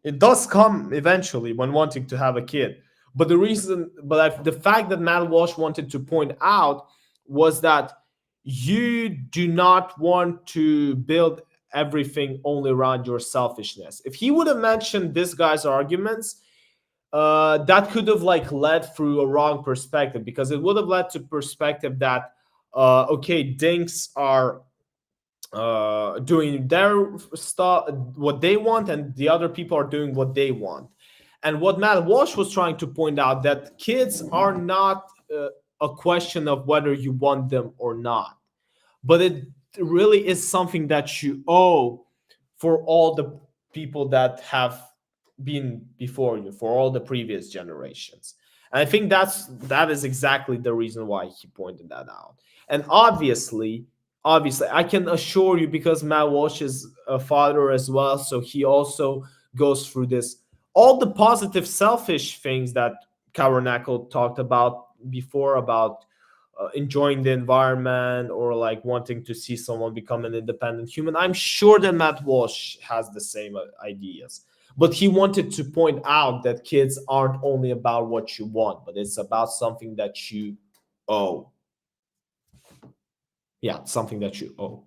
Speaker 1: eventually when wanting to have a kid. But the fact that Matt Walsh wanted to point out was that you do not want to build everything only around your selfishness. If he would have mentioned this guy's arguments, that could have led through a wrong perspective, because it would have led to perspective that okay, DINKs are doing their stuff, what they want, and the other people are doing what they want. And what Matt Walsh was trying to point out, that kids are not a question of whether you want them or not, but it really is something that you owe for all the people that have been before you, for all the previous generations. And I think that is exactly the reason why he pointed that out. And obviously I can assure you, because Matt Walsh is a father as well, so he also goes through this, all the positive selfish things that Kawernackle talked about before, about enjoying the environment, or like wanting to see someone become an independent human. I'm sure that Matt Walsh has the same ideas, but he wanted to point out that kids aren't only about what you want, but it's about something that you owe. Yeah, something that you owe.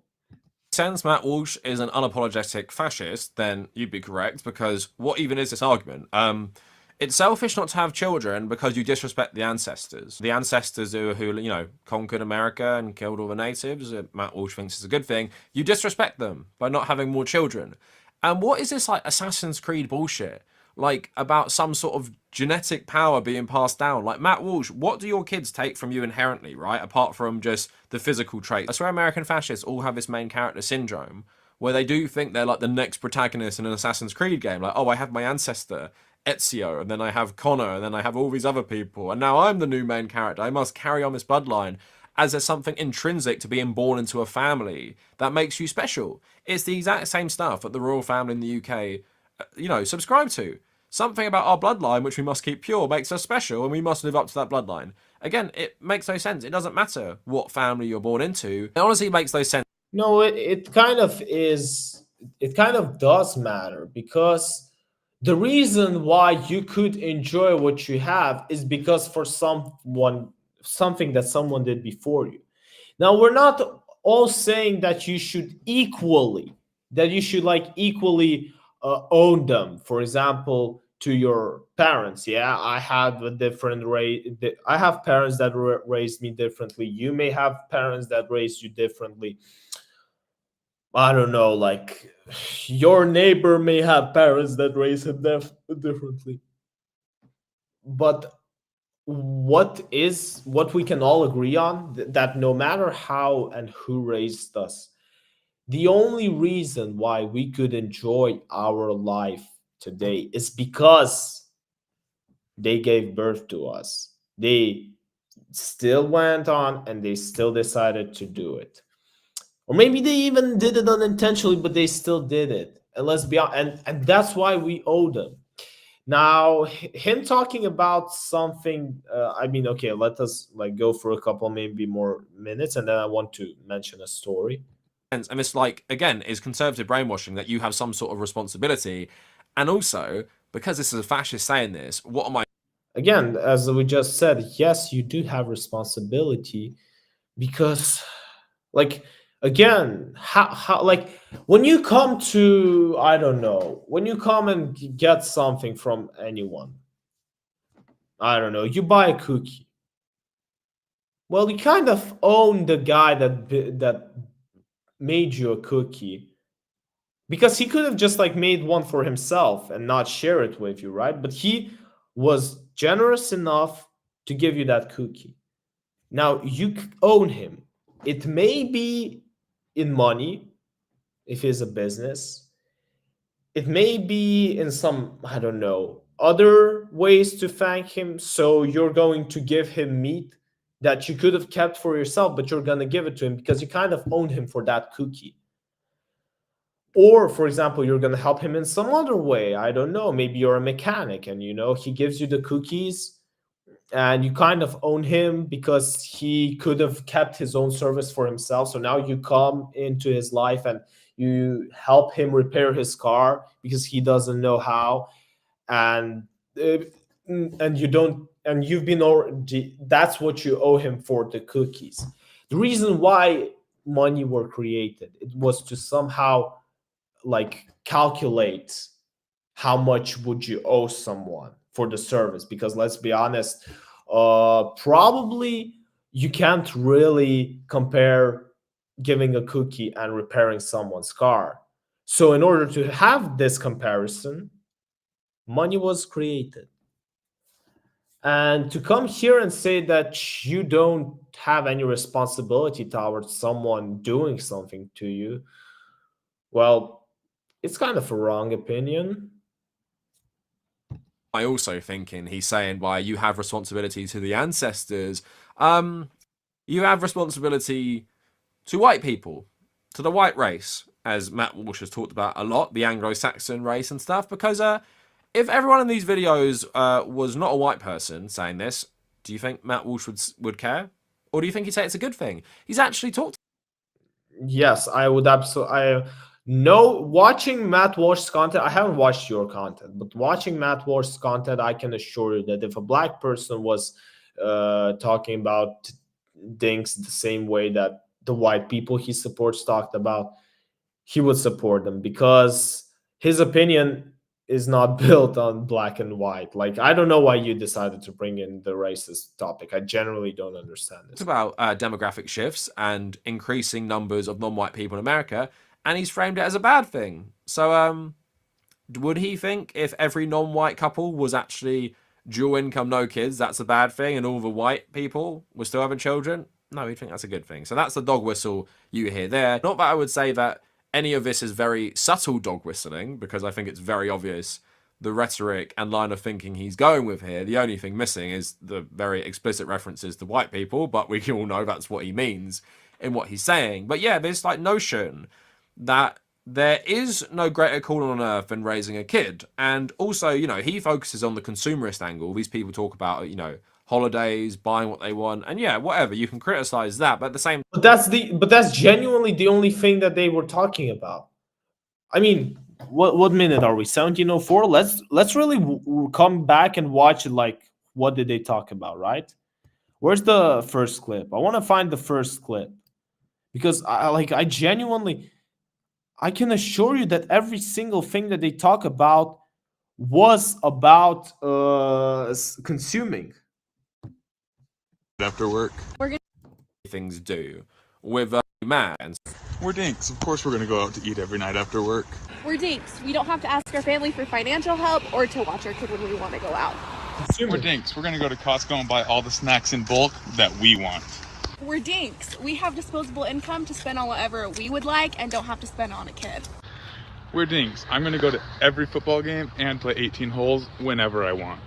Speaker 5: Since Matt Walsh is an unapologetic fascist, then you'd be correct, because what even is this argument? It's selfish not to have children because you disrespect the ancestors. The ancestors who you know, conquered America and killed all the natives, Matt Walsh thinks is a good thing. You disrespect them by not having more children. And what is this, like, Assassin's Creed bullshit? Like, about some sort of genetic power being passed down? Like, Matt Walsh, what do your kids take from you inherently, right? Apart from just the physical traits. I swear American fascists all have this main character syndrome, where they do think they're like the next protagonist in an Assassin's Creed game. Like, oh, I have my ancestor, Ezio, and then I have Connor, and then I have all these other people, and now I'm the new main character. I must carry on this bloodline, as there's something intrinsic to being born into a family that makes you special. It's the exact same stuff that the royal family in the UK, you know, subscribe to. Something about our bloodline, which we must keep pure, makes us special, and we must live up to that bloodline. Again, it makes no sense. It doesn't matter what family you're born into. It honestly makes no sense.
Speaker 1: No, it kind of is. It kind of does matter, because the reason why you could enjoy what you have is because for something that someone did before you. Now, we're not all saying that you should equally own them. For example, to your parents. Yeah, I have a different I have parents that raised me differently. You may have parents that raised you differently. I don't know, like your neighbor may have parents that raise him differently. But what we can all agree on, that no matter how and who raised us, the only reason why we could enjoy our life today is because they gave birth to us. They still went on and they still decided to do it. Or maybe they even did it unintentionally, but they still did it. And let's be honest, and that's why we owe them. Now, him talking about something, I mean, okay, let us like go for a couple, maybe more minutes, and then I want to mention a story.
Speaker 5: And it's like, again, is conservative brainwashing that you have some sort of responsibility. And also, because this is a fascist saying this, what am I?
Speaker 1: Again, as we just said, yes, you do have responsibility, because, like, again, how like when you come to, I don't know, when you come and get something from anyone, I don't know, you buy a cookie. Well, you kind of own the guy that made you a cookie, because he could have just like made one for himself and not share it with you, right? But he was generous enough to give you that cookie. Now you own him. It may be in money, if it's a business. It may be in some, I don't know, other ways to thank him. So you're going to give him meat that you could have kept for yourself, but you're going to give it to him because you kind of own him for that cookie. Or, for example, you're going to help him in some other way. I don't know. Maybe you're a mechanic and, you know, he gives you the cookies and you kind of own him because he could have kept his own service for himself. So now you come into his life and you help him repair his car because he doesn't know how. And you don't, and you've been already, that's what you owe him for the cookies. The reason why money were created, it was to somehow like calculate how much would you owe someone for the service, because let's be honest, probably you can't really compare giving a cookie and repairing someone's car. So in order to have this comparison, money was created. And to come here and say that you don't have any responsibility towards someone doing something to you, well, it's kind of a wrong opinion.
Speaker 5: I also thinking he's saying, why you have responsibility to the ancestors. You have responsibility to white people, to the white race, as Matt Walsh has talked about a lot, the Anglo-Saxon race and stuff, because if everyone in these videos was not a white person saying this, do you think Matt Walsh would care? Or do you think he'd say it's a good thing? He's actually talked.
Speaker 1: Yes, I would absolutely. No, watching Matt Walsh's content, I haven't watched your content, but watching Matt Walsh's content, I can assure you that if a black person was talking about DINKs the same way that the white people he supports talked about, he would support them, because his opinion is not built on black and white. Like, I don't know why you decided to bring in the racist topic. I generally don't understand this.
Speaker 5: It's about demographic shifts and increasing numbers of non-white people in America, and he's framed it as a bad thing. So would he think if every non-white couple was actually dual income, no kids, that's a bad thing, and all the white people were still having children? No, he'd think that's a good thing. So that's the dog whistle you hear there. Not that I would say that any of this is very subtle dog whistling, because I think it's very obvious the rhetoric and line of thinking he's going with here. The only thing missing is the very explicit references to white people, but we can all know that's what he means in what he's saying. But yeah, this like notion that there is no greater calling on earth than raising a kid. And also, you know, he focuses on the consumerist angle. These people talk about, you know, holidays, buying what they want, and yeah, whatever, you can criticize that, but at the same
Speaker 1: but that's genuinely the only thing that they were talking about. I mean, what minute are we? 1704. Let's really come back and watch it. Like, what did they talk about, right? Where's the first clip? I want to find the first clip, because I genuinely, I can assure you that every single thing that they talk about was about consuming.
Speaker 3: After work.
Speaker 5: things do with Matt. And
Speaker 3: we're DINKs. Of course we're going to go out to eat every night after work.
Speaker 2: We're DINKs. We don't have to ask our family for financial help or to watch our kid when we want to go out.
Speaker 3: We're DINKs. We're going to go to Costco and buy all the snacks in bulk that we want.
Speaker 2: We're DINKs. We have disposable income to spend on whatever we would like and don't have to spend on a kid.
Speaker 3: We're DINKs. I'm going to go to every football game and play 18 holes whenever I want.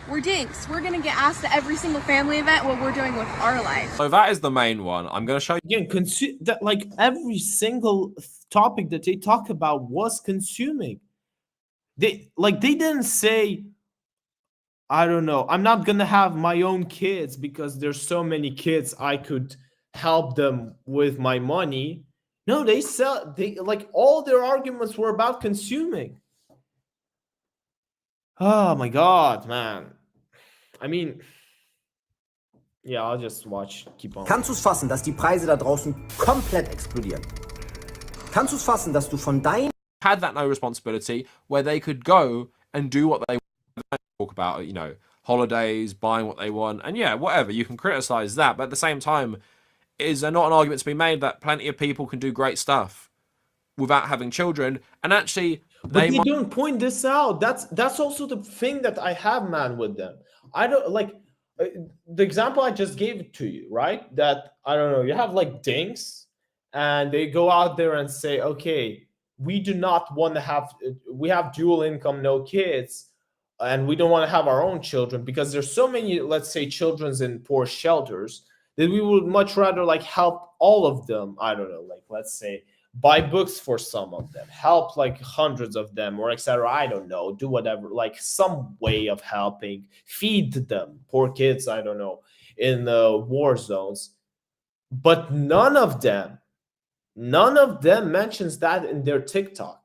Speaker 2: We're DINKs. We're going to get asked to every single family event what we're doing with our life.
Speaker 5: So that is the main one. I'm going to show you.
Speaker 1: Again, that, like, every single topic that they talk about was consuming. They didn't say, I don't know, I'm not going to have my own kids because there's so many kids I could help them with my money. No, they all their arguments were about consuming. Oh my God, man. I mean, yeah, I'll just watch. Keep on.
Speaker 13: Kannst du es fassen, dass die Preise da draußen komplett explodieren? Kannst du es fassen, dass du von deinen
Speaker 5: had that no responsibility where they could go and do what they talk about, you know, holidays, buying what they want, and yeah, whatever, you can criticize that, but at the same time, is there not an argument to be made that plenty of people can do great stuff without having children? And actually,
Speaker 1: they don't point this out. That's also the thing that I have, man, with them. I don't like the example I just gave it to you, right? That, I don't know, you have like DINKs and they go out there and say, okay, we do not want to have, we have dual income, no kids, and we don't want to have our own children because there's so many, let's say, children's in poor shelters that we would much rather like help all of them. I don't know, like, let's say, buy books for some of them, help like hundreds of them, or etc. I don't know, do whatever, like some way of helping, feed them, poor kids, I don't know, in the war zones. But none of them mentions that in their TikTok.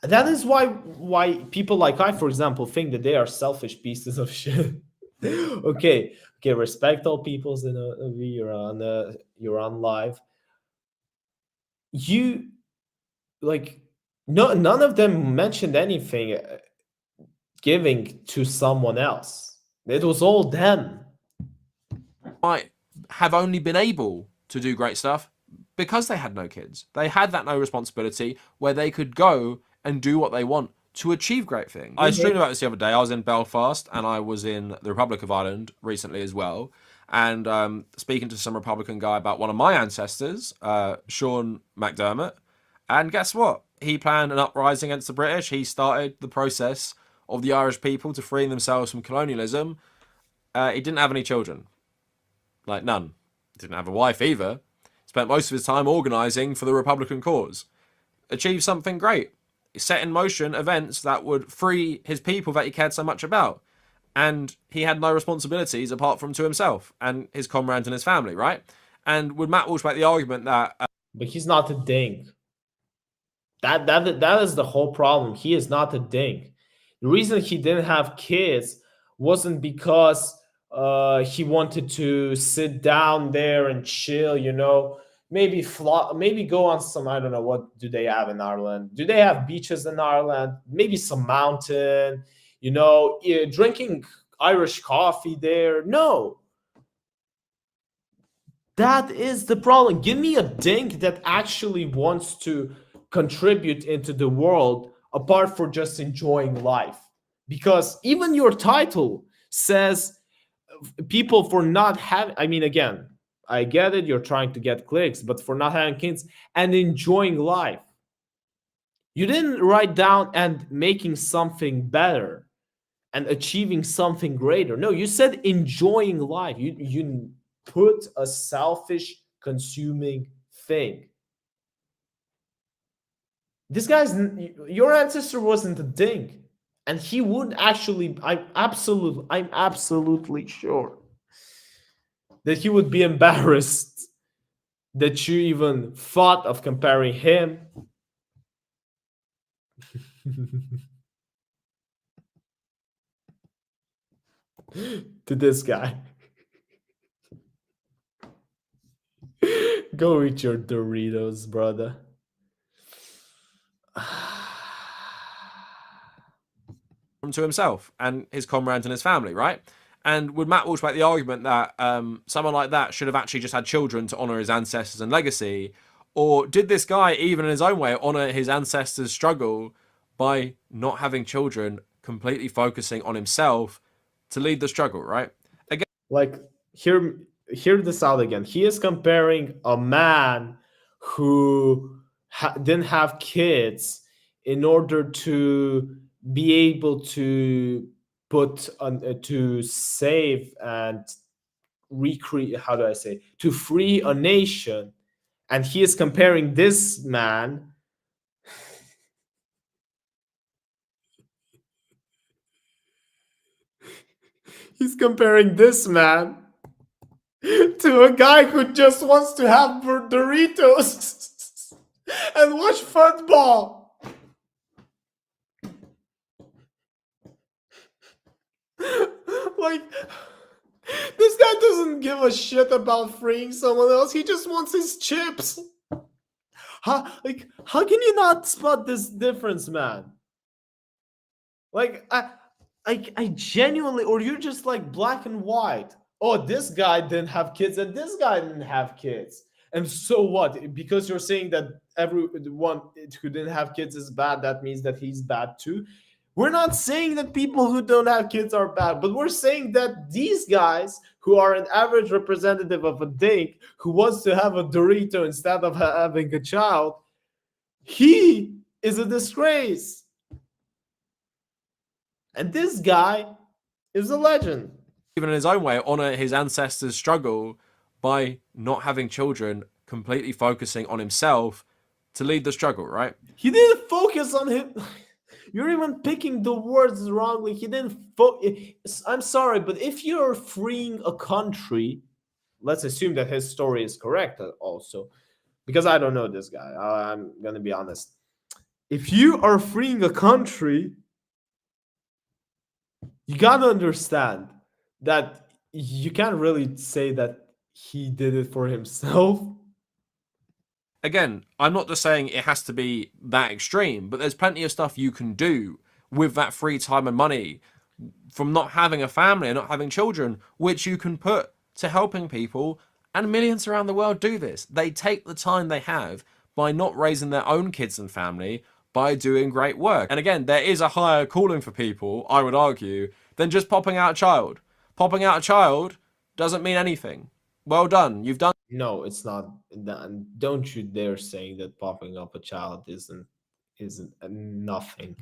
Speaker 1: That is why people like I, for example, think that they are selfish pieces of shit. okay, respect all peoples in you're on live. You like none of them mentioned anything giving to someone else. It was all them.
Speaker 5: Might have only been able to do great stuff because they had no kids. They had that no responsibility where they could go and do what they want to achieve great things. I streamed about this the other day. I was in Belfast and I was in the Republic of Ireland recently as well. And speaking to some Republican guy about one of my ancestors, Sean McDermott. And guess what? He planned an uprising against the British. He started the process of the Irish people to freeing themselves from colonialism. He didn't have any children. Like, none. Didn't have a wife either. Spent most of his time organising for the Republican cause. Achieved something great. He set in motion events that would free his people that he cared so much about. And he had no responsibilities apart from to himself and his comrades and his family, right? And would Matt Walsh make the argument that...
Speaker 1: But he's not a dink. That is the whole problem. He is not a dink. The reason he didn't have kids wasn't because he wanted to sit down there and chill, you know, maybe go on some, I don't know, what do they have in Ireland? Do they have beaches in Ireland? Maybe some mountain, you know, drinking Irish coffee there. No. That is the problem. Give me a dink that actually wants to contribute into the world apart from just enjoying life. Because even your title says people for not having, I mean, again, I get it, you're trying to get clicks, but for not having kids and enjoying life. You didn't write down and making something better and achieving something greater. No, you said enjoying life. You put a selfish consuming thing. This guy's, your ancestor wasn't a dink. And he would actually, I'm absolutely sure that he would be embarrassed that you even thought of comparing him to this guy. Go eat your Doritos, brother.
Speaker 5: To himself and his comrades and his family, right? And would Matt Walsh make the argument that someone like that should have actually just had children to honour his ancestors and legacy? Or did this guy, even in his own way, honour his ancestors' struggle by not having children, completely focusing on himself to lead the struggle, right? Again,
Speaker 1: like, hear this out again. He is comparing a man who didn't have kids in order to be able to put on to save and recreate, how do I say, to free a nation, and he is comparing this man he's comparing this man to a guy who just wants to have Doritos and watch football. Like, this guy doesn't give a shit about freeing someone else. He just wants his chips. How can you not spot this difference, man? Like, I genuinely, or you're just like black and white. Oh, this guy didn't have kids and this guy didn't have kids. And so what? Because you're saying that everyone who didn't have kids is bad, that means that he's bad too. We're not saying that people who don't have kids are bad, but we're saying that these guys who are an average representative of a dink who wants to have a Dorito instead of having a child, he is a disgrace. And this guy is a legend.
Speaker 5: Even in his own way, honour his ancestors' struggle by not having children, completely focusing on himself to lead the struggle, right?
Speaker 1: He didn't focus on him. You're even picking the words wrongly. He didn't I'm sorry, but if you're freeing a country, let's assume that his story is correct also, because I don't know this guy. I'm going to be honest. If you are freeing a country, you got to understand that you can't really say that he did it for himself.
Speaker 5: Again, I'm not just saying it has to be that extreme, but there's plenty of stuff you can do with that free time and money from not having a family and not having children, which you can put to helping people And millions around the world do this. They take the time they have by not raising their own kids and family by doing great work. And again, there is a higher calling for people, I would argue, than just popping out a child. Popping out a child doesn't mean anything. Well done. You've done.
Speaker 1: No, it's not. Don't you dare saying that popping up a child isn't nothing.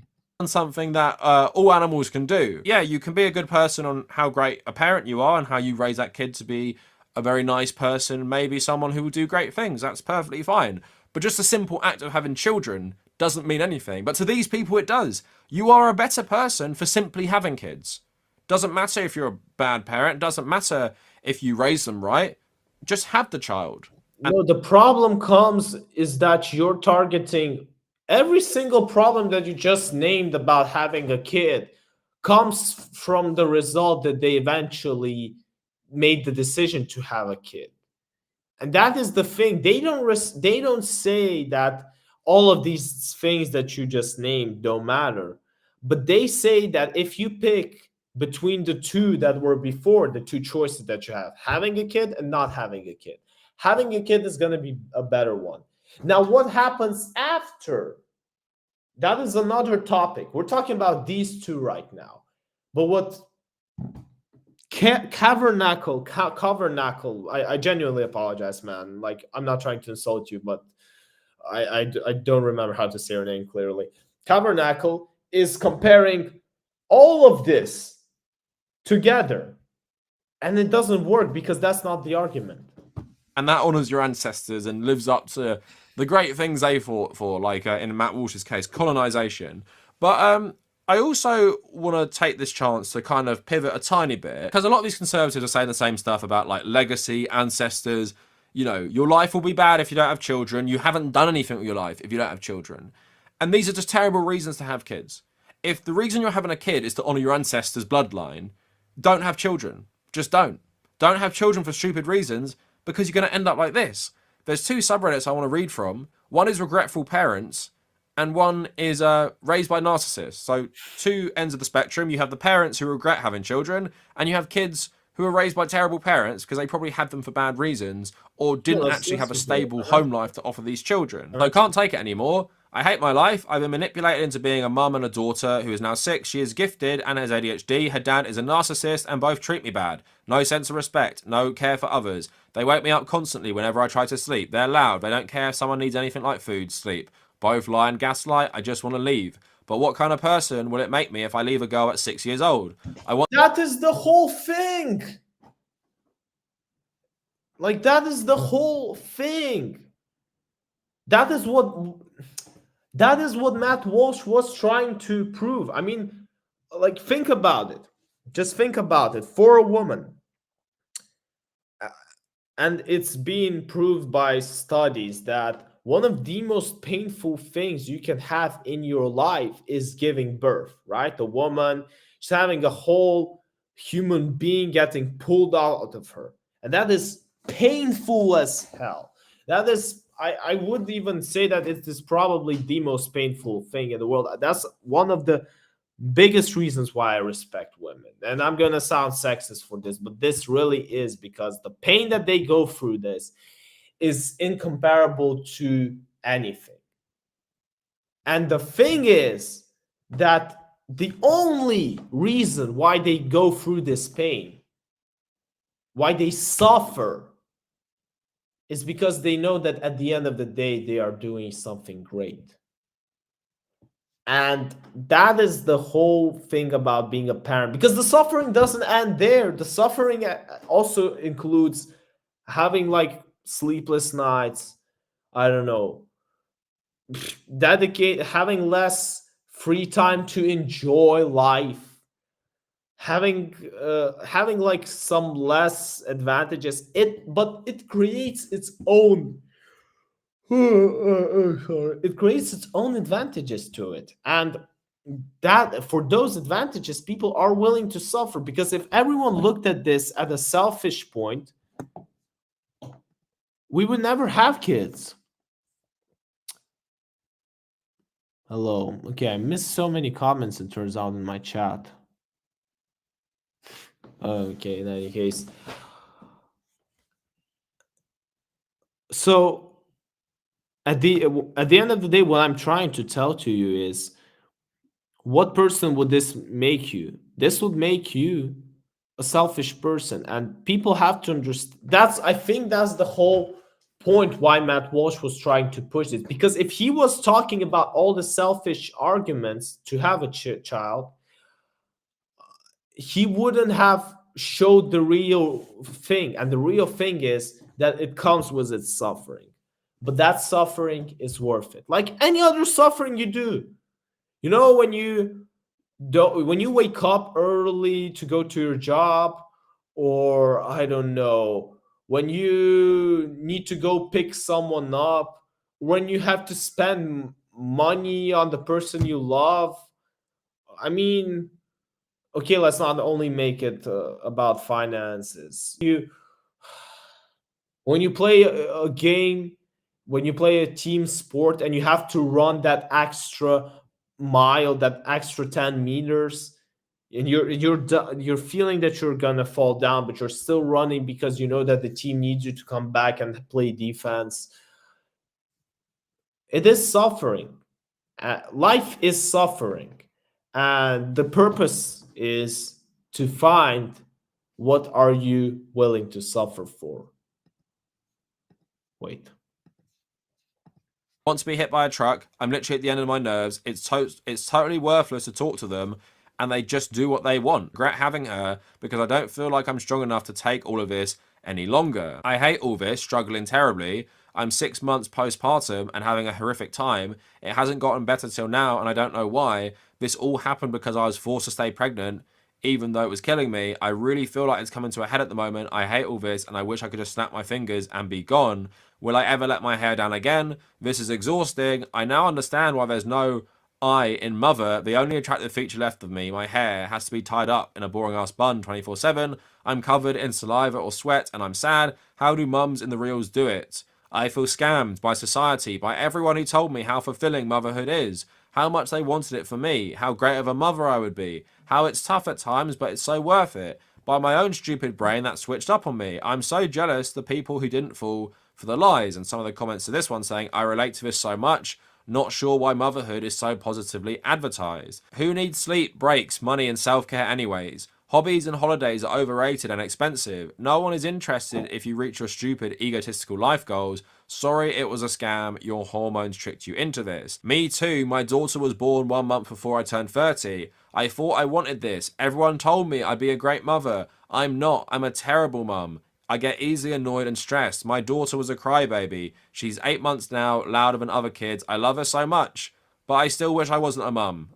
Speaker 5: Something that all animals can do. Yeah, you can be a good person on how great a parent you are and how you raise that kid to be a very nice person, maybe someone who will do great things. That's perfectly fine. But just the simple act of having children doesn't mean anything. But to these people, it does. You are a better person for simply having kids. Doesn't matter if you're a bad parent. Doesn't matter if you raise them right. Just have the child.
Speaker 1: No, the problem comes is that you're targeting every single problem that you just named about having a kid comes from the result that they eventually made the decision to have a kid. And that is the thing. They don't say that all of these things that you just named don't matter. But they say that if you pick between the two that were before, the two choices that you have, having a kid and not having a kid, having a kid is going to be a better one. Now, what happens after? That is another topic. We're talking about these two right now. But what Cavernacle, I genuinely apologize, man. Like, I'm not trying to insult you, but I don't remember how to say her name clearly. Cavernacle is comparing all of this together. And it doesn't work because that's not the argument.
Speaker 5: And that honors your ancestors and lives up to the great things they fought for, like in Matt Walsh's case, colonization. But I also want to take this chance to kind of pivot a tiny bit, because a lot of these conservatives are saying the same stuff about like legacy, ancestors. You know, your life will be bad if you don't have children. You haven't done anything with your life if you don't have children. And these are just terrible reasons to have kids. If the reason you're having a kid is to honor your ancestors' bloodline, don't have children. Just don't. Don't have children for stupid reasons, because you're going to end up like this. There's two subreddits I want to read from. One is regretful parents, and one is raised by narcissists. So two ends of the spectrum. You have the parents who regret having children, and you have kids who are raised by terrible parents because they probably had them for bad reasons or didn't actually have a stable home life to offer these children. So I can't take it anymore. I hate my life. I've been manipulated into being a mum and a daughter who is now 6. She is gifted and has ADHD. Her dad is a narcissist and both treat me bad. No sense of respect. No care for others. They wake me up constantly whenever I try to sleep. They're loud. They don't care if someone needs anything like food, sleep. Both lie and gaslight. I just want to leave. But what kind of person will it make me if I leave a girl at 6 years old?
Speaker 1: That is the whole thing. Like, that is the whole thing. That is what Matt Walsh was trying to prove. I mean, like, think about it. Just think about it. For a woman, and it's been proved by studies that one of the most painful things you can have in your life is giving birth, right? The woman, she's having a whole human being getting pulled out of her. And that is painful as hell. That is, I would even say that it is probably the most painful thing in the world. That's one of the biggest reasons why I respect women. And I'm going to sound sexist for this, but this really is because the pain that they go through this is incomparable to anything. And the thing is that the only reason why they go through this pain, why they suffer, is because they know that at the end of the day, they are doing something great. And that is the whole thing about being a parent, because the suffering doesn't end there. The suffering also includes having like sleepless nights, I don't know, having less free time to enjoy life, having like some less advantages. But it creates its own it creates its own advantages to it. And that for those advantages, people are willing to suffer, because if everyone looked at this at a selfish point, we would never have kids. Hello. Okay, I missed so many comments, it turns out, in my chat. Okay, in any case. So at the end of the day, what I'm trying to tell to you is, what person would this make you? This would make you a selfish person, and people have to understand. That's I think that's the whole point why Matt Walsh was trying to push this. Because if he was talking about all the selfish arguments to have a child, he wouldn't have showed the real thing. And the real thing is that it comes with its suffering. But that suffering is worth it. Like any other suffering you do. You know, when you wake up early to go to your job, or I don't know, when you need to go pick someone up, when you have to spend money on the person you love. I mean, okay, let's not only make it about finances. You when you play a game, when you play a team sport and you have to run that extra mile, that extra 10 meters, and you're feeling that you're gonna fall down, but you're still running because you know that the team needs you to come back and play defense. It is suffering. Life is suffering, and the purpose is to find what are you willing to suffer for. Wait.
Speaker 5: Want to be hit by a truck. I'm literally at the end of my nerves. It's totally worthless to talk to them, and they just do what they want. Regret having her because I don't feel like I'm strong enough to take all of this any longer. I hate all this, struggling terribly. I'm 6 months postpartum and having a horrific time. It hasn't gotten better till now, and I don't know why. This all happened because I was forced to stay pregnant, even though it was killing me. I really feel like it's coming to a head at the moment. I hate all this, and I wish I could just snap my fingers and be gone. Will I ever let my hair down again? This is exhausting. I now understand why there's no I in mother. The only attractive feature left of me, my hair, has to be tied up in a boring ass bun 24/7. I'm covered in saliva or sweat and I'm sad. How do mums in the reels do it? I feel scammed by society, by everyone who told me how fulfilling motherhood is, how much they wanted it for me, how great of a mother I would be, how it's tough at times but it's so worth it. By my own stupid brain that switched up on me. I'm so jealous the people who didn't fall for the lies. And some of the comments to this one saying, I relate to this so much. Not sure why motherhood is so positively advertised. Who needs sleep, breaks, money and self-care anyways? Hobbies and holidays are overrated and expensive. No one is interested if you reach your stupid, egotistical life goals. Sorry, it was a scam. Your hormones tricked you into this. Me too. My daughter was born 1 month before I turned 30. I thought I wanted this. Everyone told me I'd be a great mother. I'm not. I'm a terrible mum. I get easily annoyed and stressed. My daughter was a crybaby. She's 8 months now, louder than other kids. I love her so much, but I still wish I wasn't a mum.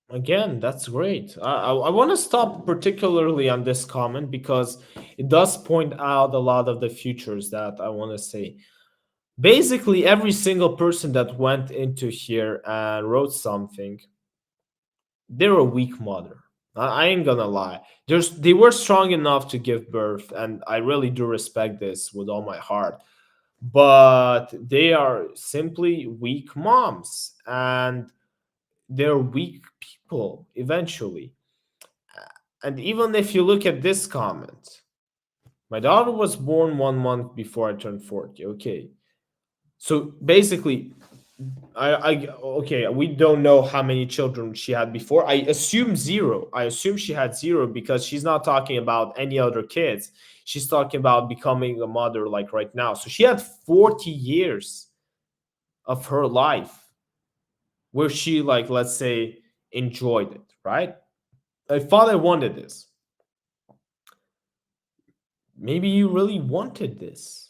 Speaker 1: Again, that's great. I want to stop particularly on this comment because it does point out a lot of the futures that I want to say. Basically, every single person that went into here and wrote something, they're a weak mother. I ain't gonna lie. They were strong enough to give birth, and I really do respect this with all my heart. But they are simply weak moms, and they're weak people eventually. And even if you look at this comment, my daughter was born 1 month before I turned 40. Okay. So basically, okay, we don't know how many children she had before. I assume zero. I assume she had zero because she's not talking about any other kids. She's talking about becoming a mother like right now. So she had 40 years of her life where she, like, let's say, enjoyed it, right? I thought I wanted this. Maybe you really wanted this.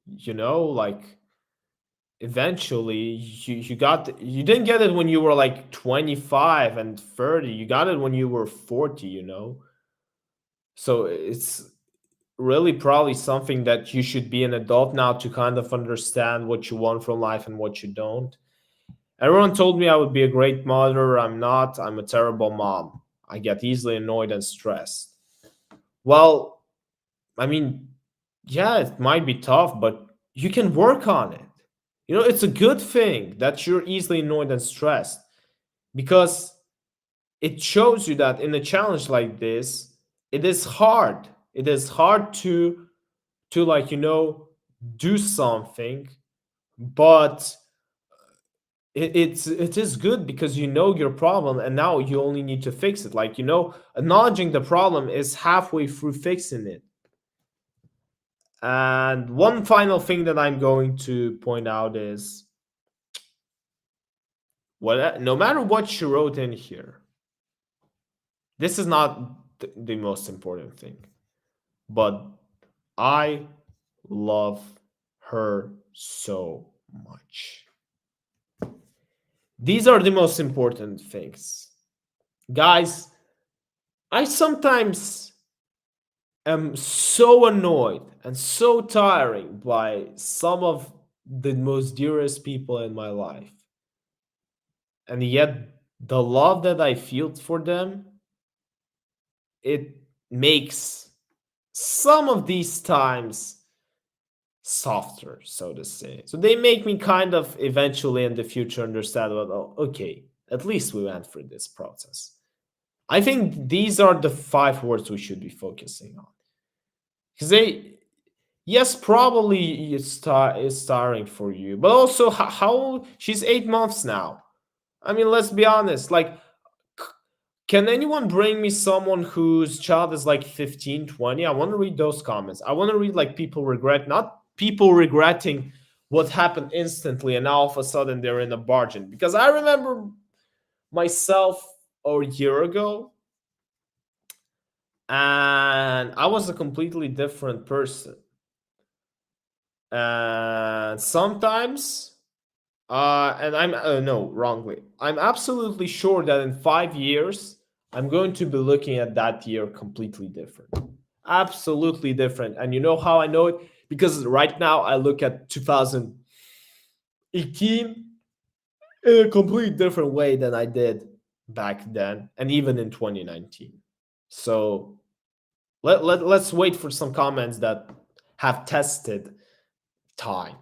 Speaker 1: You know, like, eventually you didn't get it when you were like 25 and 30. You got it when you were 40, you know. So it's really probably something that you should be an adult now to kind of understand what you want from life and what you don't. Everyone told me I would be a great mother. I'm not. I'm a terrible mom. I get easily annoyed and stressed. Well, I mean, yeah, it might be tough, but you can work on it. You know, it's a good thing that you're easily annoyed and stressed because it shows you that in a challenge like this, it is hard. It is hard to to, like, do something, but it is good because you know your problem and now you only need to fix it. Like, acknowledging the problem is halfway through fixing it. And one final thing that I'm going to point out is, no matter what she wrote in here, this is not the most important thing, but I love her so much. These are the most important things. Guys, I sometimes am so annoyed and so tiring by some of the most dearest people in my life. And yet the love that I feel for them, it makes some of these times softer, so to say. So they make me kind of eventually in the future understand, well, oh, okay, at least we went through this process. I think these are the 5 words we should be focusing on. Because yes, probably it's tiring for you, but also how she's 8 months now. I mean, let's be honest. Like, can anyone bring me someone whose child is like 15, 20? I want to read those comments. I want to read like people not people regretting what happened instantly and now all of a sudden they're in a bargain. Because I remember myself a year ago and I was a completely different person. And sometimes, and I'm no, wrongly. I'm absolutely sure that in 5 years, I'm going to be looking at that year completely different. Absolutely different. And you know how I know it? Because right now I look at 2018 in a completely different way than I did back then, and even in 2019. So let's wait for some comments that have tested time.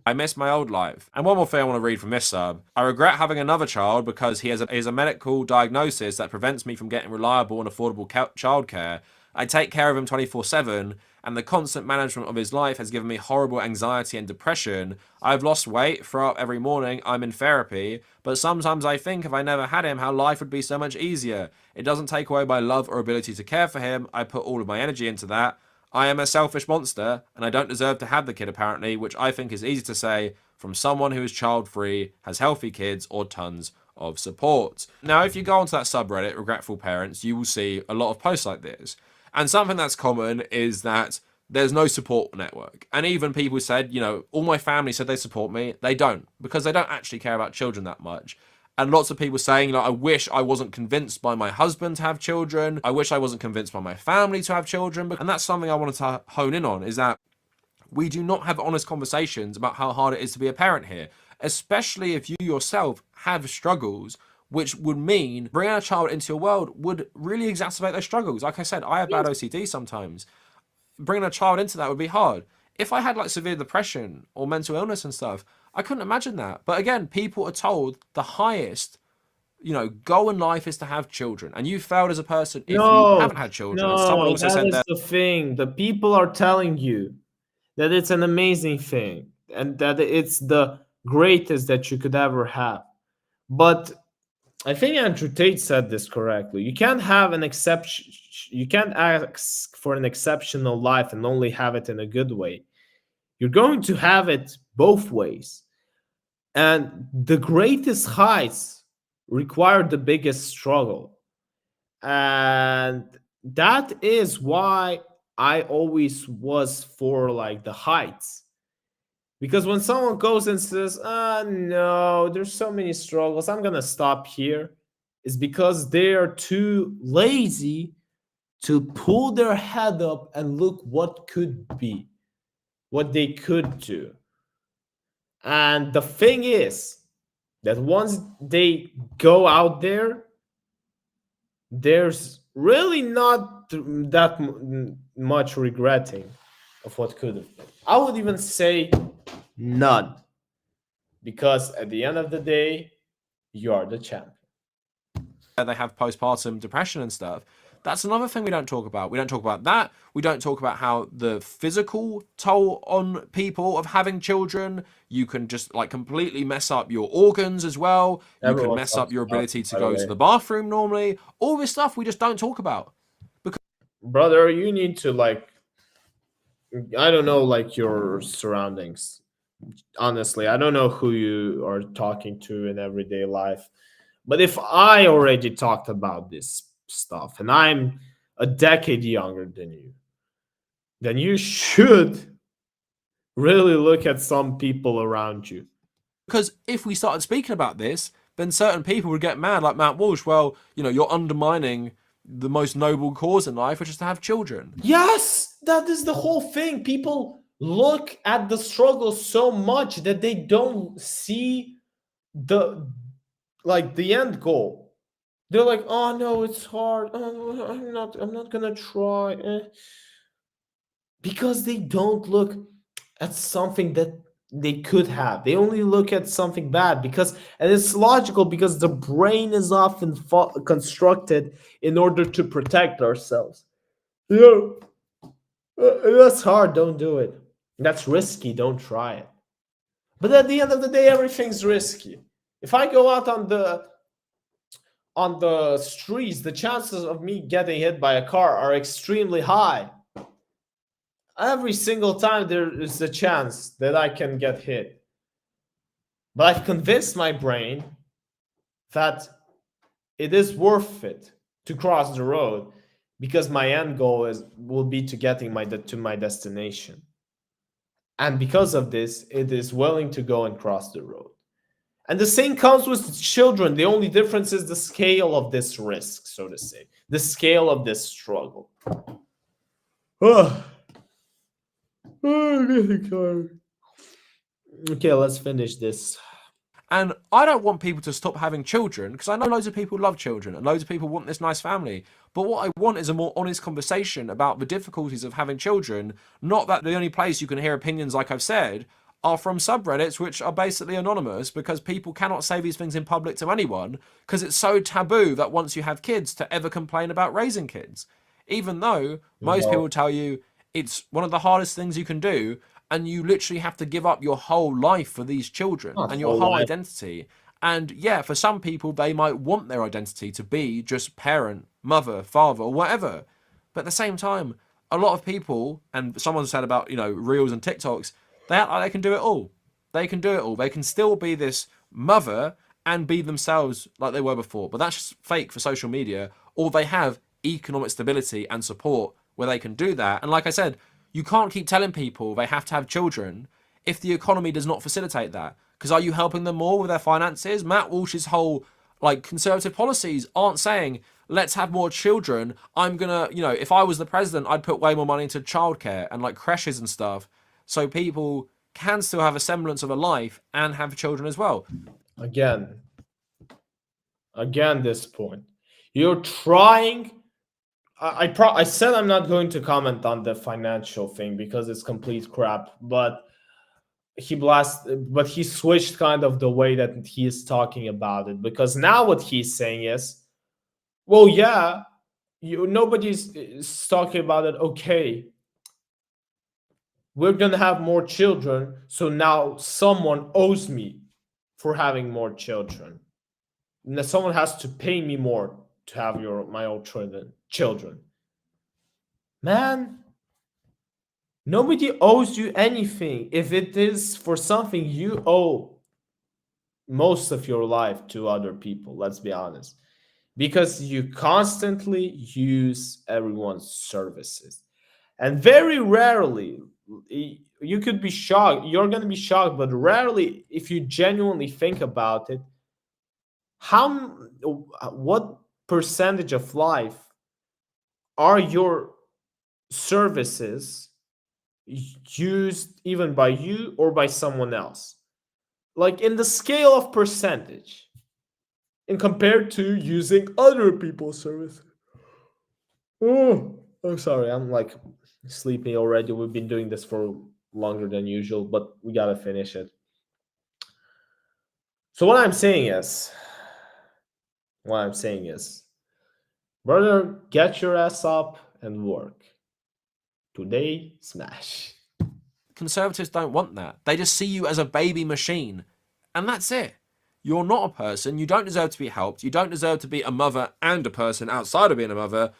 Speaker 5: I miss my old life. And one more thing I want to read from this sub. I regret having another child because he has a medical diagnosis that prevents me from getting reliable and affordable childcare. I take care of him 24/7, and the constant management of his life has given me horrible anxiety and depression. I've lost weight, throw up every morning, I'm in therapy, but sometimes I think if I never had him, how life would be so much easier. It doesn't take away my love or ability to care for him. I put all of my energy into that. I am a selfish monster, and I don't deserve to have the kid apparently, which I think is easy to say from someone who is child-free, has healthy kids, or tons of support. Now, if you go onto that subreddit, Regretful Parents, you will see a lot of posts like this. And something that's common is that there's no support network. And even people said, all my family said they support me. They don't, because they don't actually care about children that much. And lots of people saying, I wish I wasn't convinced by my husband to have children. I wish I wasn't convinced by my family to have children. And that's something I wanted to hone in on, is that we do not have honest conversations about how hard it is to be a parent here, especially if you yourself have struggles, which would mean bringing a child into your world would really exacerbate those struggles. Like I said, I have bad OCD sometimes. Bringing a child into that would be hard. If I had like severe depression or mental illness and stuff, I couldn't imagine that. But again, people are told the highest, goal in life is to have children. And you failed as a person if you haven't had children. And someone also said that.
Speaker 1: The thing. The people are telling you that it's an amazing thing and that it's the greatest that you could ever have. But I think Andrew Tate said this correctly. You can't have an exception. You can't ask for an exceptional life and only have it in a good way. You're going to have it both ways. And the greatest heights require the biggest struggle. And that is why I always was for like the heights. Because when someone goes and says, no, there's so many struggles, I'm going to stop here, is because they are too lazy to pull their head up and look what could be, what they could do. And the thing is that once they go out there, there's really not that much regretting of what could have been. I would even say none. Because at the end of the day, you are the champion.
Speaker 5: They have postpartum depression and stuff. That's another thing we don't talk about. We don't talk about that. We don't talk about how the physical toll on people of having children. You can just like completely mess up your organs as well. You can
Speaker 1: Everyone
Speaker 5: mess up
Speaker 1: talks
Speaker 5: your
Speaker 1: about
Speaker 5: ability
Speaker 1: it,
Speaker 5: to
Speaker 1: by the
Speaker 5: go to
Speaker 1: way.
Speaker 5: the bathroom normally. All this stuff we just don't talk about.
Speaker 1: Brother, you need to like, I don't know, like your surroundings. Honestly, I don't know who you are talking to in everyday life. But if I already talked about this stuff and I'm a decade younger than you, then you should really look at some people around you.
Speaker 5: Because if we started speaking about this, then certain people would get mad, like Matt Walsh. Well, you know, you're undermining the most noble cause in life, which is to have children.
Speaker 1: Yes, that is the whole thing. People look at the struggle so much that they don't see the the end goal. They're like, "Oh no, it's hard. Oh, I'm not gonna try." Because they don't look at something that they could have. They only look at something bad because, and it's logical because the brain is often constructed in order to protect ourselves. You that's hard. Don't do it. That's risky. Don't try it. But at the end of the day, everything's risky. If I go out on the streets, the chances of me getting hit by a car are extremely high. Every single time there is a chance that I can get hit. But I've convinced my brain that it is worth it to cross the road because my end goal will be to getting to my destination. And because of this, it is willing to go and cross the road. And the same comes with children. The only difference is the scale of this risk, so to say, the scale of this struggle. Okay, let's finish this.
Speaker 5: And I don't want people to stop having children because I know loads of people love children and loads of people want this nice family. But what I want is a more honest conversation about the difficulties of having children. Not that the only place you can hear opinions, like I've said, are from subreddits, which are basically anonymous because people cannot say these things in public to anyone because it's so taboo that once you have kids to ever complain about raising kids. Even though most people tell you it's one of the hardest things you can do, and you literally have to give up your whole life for these children and your whole identity. And yeah, for some people, they might want their identity to be just parent, mother, father, or whatever. But at the same time, a lot of people, and someone said about, you know, Reels and TikToks, they act like they can do it all. They can do it all. They can still be this mother and be themselves like they were before. But that's just fake for social media. Or they have economic stability and support where they can do that. And like I said, you can't keep telling people they have to have children if the economy does not facilitate that. Because are you helping them more with their finances? Matt Walsh's whole like conservative policies aren't saying, let's have more children. I'm gonna, you know, if I was the president, I'd put way more money into childcare and like creches and stuff so people can still have a semblance of a life and have children as well.
Speaker 1: Again, this point. You're trying. I said I'm not going to comment on the financial thing because it's complete crap, but he switched kind of the way that he is talking about it, because now what he's saying is, well, yeah, nobody's is talking about it. Okay, we're gonna have more children, so now someone owes me for having more children. Now someone has to pay me more to have my own children. Man, nobody owes you anything if it is for something you owe most of your life to other people, let's be honest. Because you constantly use everyone's services. And very rarely, you could be shocked, you're going to be shocked, but rarely, if you genuinely think about it, what percentage of life are your services used even by you or by someone else? Like in the scale of percentage, and compared to using other people's services. Oh, I'm sorry, I'm like sleepy already. We've been doing this for longer than usual, but we gotta finish it. So what I'm saying is, Brother, get your ass up and work. Today, smash.
Speaker 5: Conservatives don't want that. They just see you as a baby machine. And that's it. You're not a person. You don't deserve to be helped. You don't deserve to be a mother and a person outside of being a mother.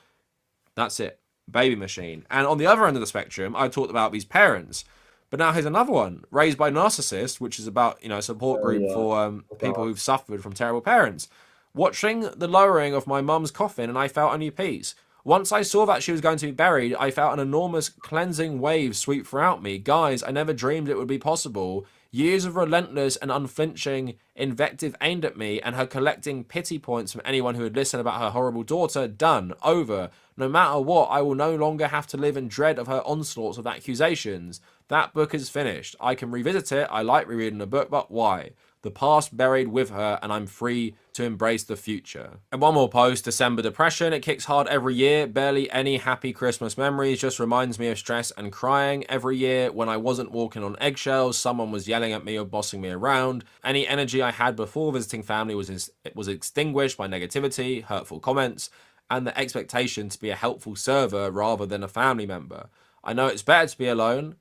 Speaker 5: That's it. Baby machine. And on the other end of the spectrum, I talked about these parents. But now here's another one, Raised by Narcissists, which is about, a support group for people who've suffered from terrible parents. Watching the lowering of my mum's coffin, and I felt a new peace. Once I saw that she was going to be buried, I felt an enormous cleansing wave sweep throughout me. Guys, I never dreamed it would be possible. Years of relentless and unflinching invective aimed at me, and her collecting pity points from anyone who had listened about her horrible daughter, done, over. No matter what, I will no longer have to live in dread of her onslaughts of accusations. That book is finished. I can revisit it. I like rereading a book, but why? The past buried with her, and I'm free to embrace the future. And one more post, December depression. It kicks hard every year. Barely any happy Christmas memories. Just reminds me of stress and crying. Every year, when I wasn't walking on eggshells, someone was yelling at me or bossing me around. Any energy I had before visiting family was extinguished by negativity, hurtful comments, and the expectation to be a helpful server rather than a family member. I know it's better to be alone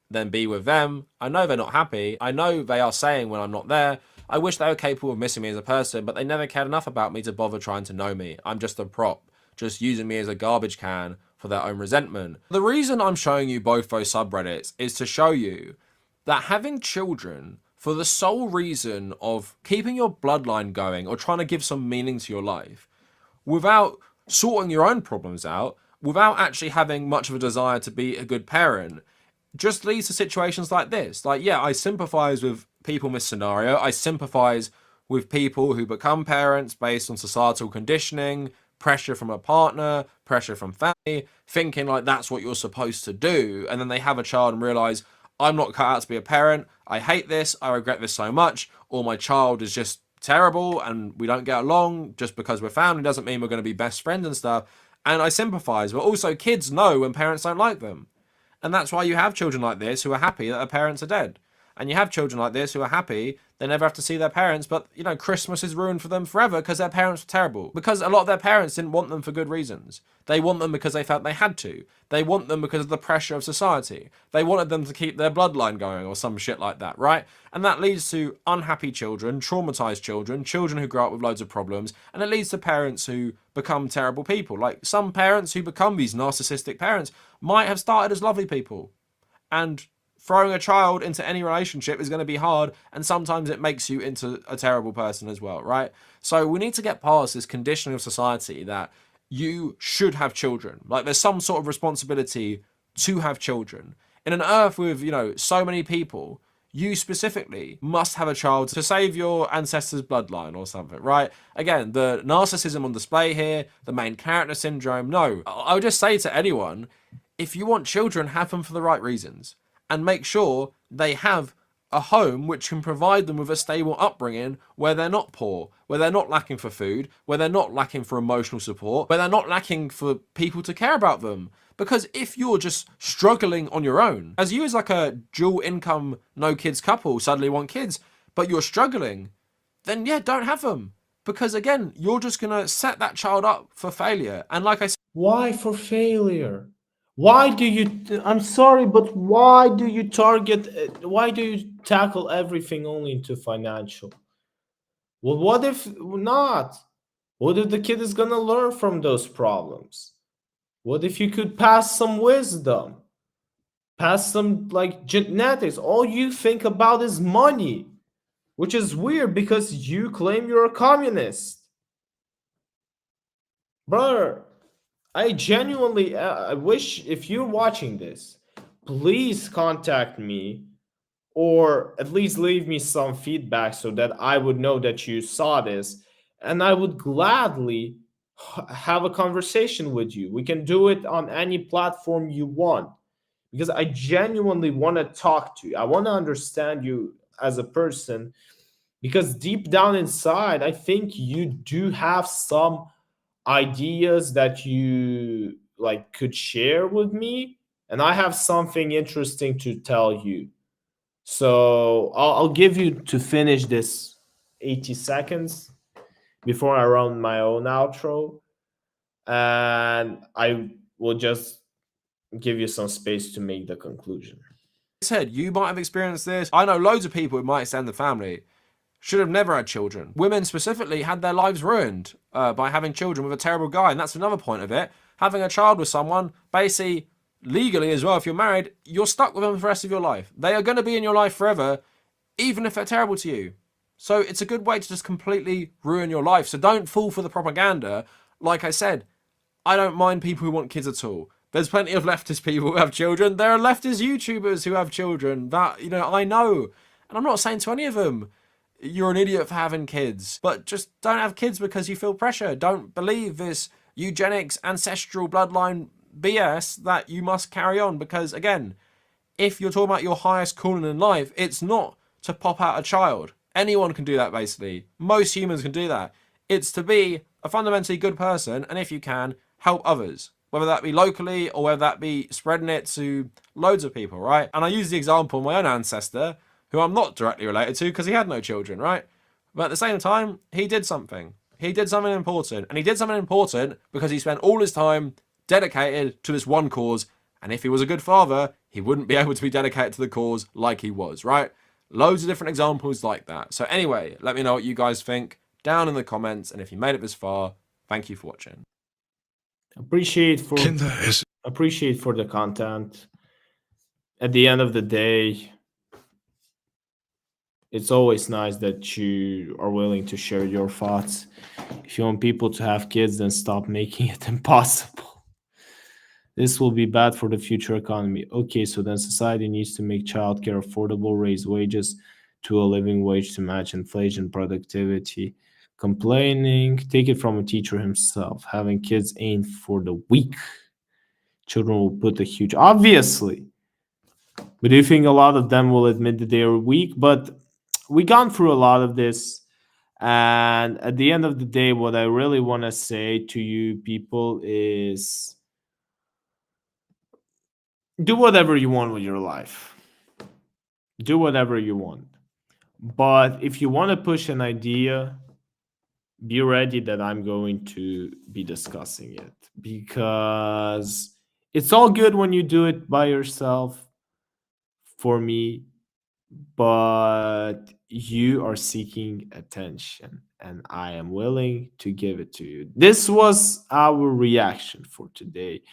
Speaker 5: than be with them. I know they're not happy. I know they are saying when I'm not there. I wish they were capable of missing me as a person, but they never cared enough about me to bother trying to know me. I'm just a prop, just using me as a garbage can for their own resentment. The reason I'm showing you both those subreddits is to show you that having children for the sole reason of keeping your bloodline going or trying to give some meaning to your life without sorting your own problems out, without actually having much of a desire to be a good parent, just leads to situations like this. Like, yeah, I sympathize with people in this scenario. I sympathize with people who become parents based on societal conditioning, pressure from a partner, pressure from family, thinking like that's what you're supposed to do. And then they have a child and realize, I'm not cut out to be a parent. I hate this. I regret this so much. Or my child is just terrible and we don't get along. Just because we're family doesn't mean we're going to be best friends and stuff. And I sympathize. But also kids know when parents don't like them. And that's why you have children like this who are happy that their parents are dead. And you have children like this who are happy they never have to see their parents, but, Christmas is ruined for them forever because their parents were terrible. Because a lot of their parents didn't want them for good reasons. They want them because they felt they had to. They want them because of the pressure of society. They wanted them to keep their bloodline going or some shit like that, right? And that leads to unhappy children, traumatized children, children who grow up with loads of problems, and it leads to parents who become terrible people. Like some parents who become these narcissistic parents might have started as lovely people. And throwing a child into any relationship is going to be hard, and sometimes it makes you into a terrible person as well, right? So we need to get past this conditioning of society that you should have children. Like there's some sort of responsibility to have children. In an earth with, so many people, you specifically must have a child to save your ancestors' bloodline or something, right? Again, the narcissism on display here, the main character syndrome, no. I would just say to anyone, if you want children, have them for the right reasons. And make sure they have a home which can provide them with a stable upbringing where they're not poor, where they're not lacking for food, where they're not lacking for emotional support, where they're not lacking for people to care about them. Because if you're just struggling on your own, as you as like a dual income, no kids couple suddenly want kids, but you're struggling, then yeah, don't have them. Because again, you're just going to set that child up for failure. And like I said,
Speaker 1: why for failure? Why do you, I'm sorry, but why do you why do you tackle everything only into financial? Well, what if not? What if the kid is gonna learn from those problems? What if you could pass some wisdom? Pass some like genetics? All you think about is money, which is weird because you claim you're a communist. Brother, I genuinely I wish if you're watching this, please contact me or at least leave me some feedback so that I would know that you saw this and I would gladly have a conversation with you. We can do it on any platform you want because I genuinely want to talk to you. I want to understand you as a person because deep down inside, I think you do have some ideas that you like could share with me, and I have something interesting to tell you. So I'll give you to finish this 80 seconds before I run my own outro. and I will just give you some space to make the conclusion.
Speaker 5: Said you might have experienced this. I know loads of people in my extended family should have never had children. Women specifically had their lives ruined by having children with a terrible guy, and that's another point of it. Having a child with someone, basically legally as well, if you're married, you're stuck with them for the rest of your life. They are going to be in your life forever, even if they're terrible to you. So it's a good way to just completely ruin your life. So don't fall for the propaganda. Like I said, I don't mind people who want kids at all. There's plenty of leftist people who have children. There are leftist YouTubers who have children that, I know. And I'm not saying to any of them, you're an idiot for having kids. But just don't have kids because you feel pressure. Don't believe this eugenics, ancestral bloodline BS that you must carry on. Because, again, if you're talking about your highest calling in life, it's not to pop out a child. Anyone can do that, basically. Most humans can do that. It's to be a fundamentally good person, and if you can, help others. Whether that be locally or whether that be spreading it to loads of people, right? And I use the example of my own ancestor, who I'm not directly related to because he had no children, right? But at the same time, he did something. He did something important. And he did something important because he spent all his time dedicated to this one cause. And if he was a good father, he wouldn't be able to be dedicated to the cause like he was, right? Loads of different examples like that. So anyway, let me know what you guys think down in the comments. And if you made it this far, thank you for watching.
Speaker 1: Appreciate for the content. At the end of the day, it's always nice that you are willing to share your thoughts. If you want people to have kids, then stop making it impossible. This will be bad for the future economy. Okay, so then society needs to make childcare affordable, raise wages to a living wage to match inflation, productivity. Complaining, take it from a teacher himself. Having kids ain't for the weak. Children will put a huge, obviously. But do you think a lot of them will admit that they are weak? But we gone through a lot of this. And at the end of the day, what I really want to say to you people is do whatever you want with your life. Do whatever you want. But if you want to push an idea, be ready that I'm going to be discussing it, because it's all good when you do it by yourself, for me, but you are seeking attention and I am willing to give it to you. This was our reaction for today.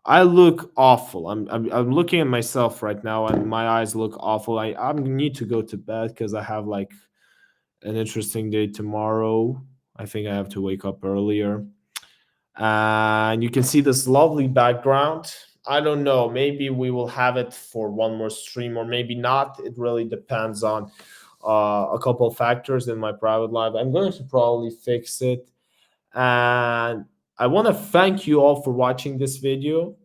Speaker 1: I look awful. I'm looking at myself right now and my eyes look awful. I need to go to bed because I have like an interesting day tomorrow. I think I have to wake up earlier. And you can see this lovely background. I don't know. Maybe we will have it for one more stream or maybe not. It really depends on a couple of factors in my private life. I'm going to probably fix it. And I want to thank you all for watching this video,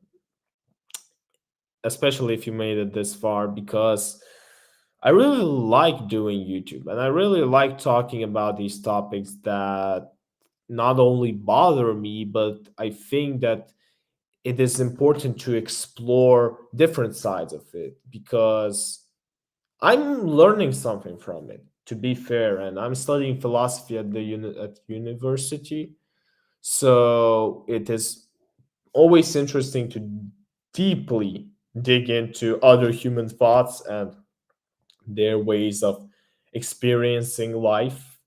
Speaker 1: especially if you made it this far, because I really like doing YouTube and I really like talking about these topics that not only bother me, but I think that it is important to explore different sides of it because I'm learning something from it, to be fair, and I'm studying philosophy at the university. So it is always interesting to deeply dig into other human thoughts and their ways of experiencing life.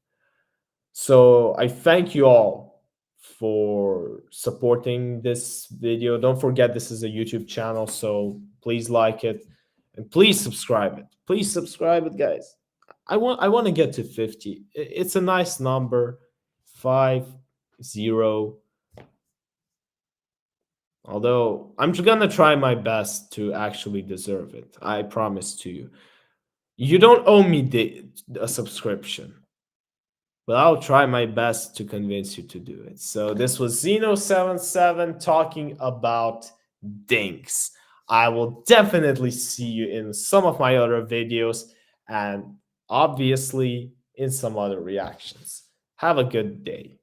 Speaker 1: So I thank you all for supporting this video. Don't forget this is a YouTube channel, so please like it and please subscribe it. Please subscribe it, guys. I want to get to 50. It's a nice number. 50. Although I'm gonna try my best to actually deserve it. I promise to you. You don't owe me a subscription, but I'll try my best to convince you to do it. So this was zynovii7 talking about DINKs. I will definitely see you in some of my other videos and obviously in some other reactions. Have a good day.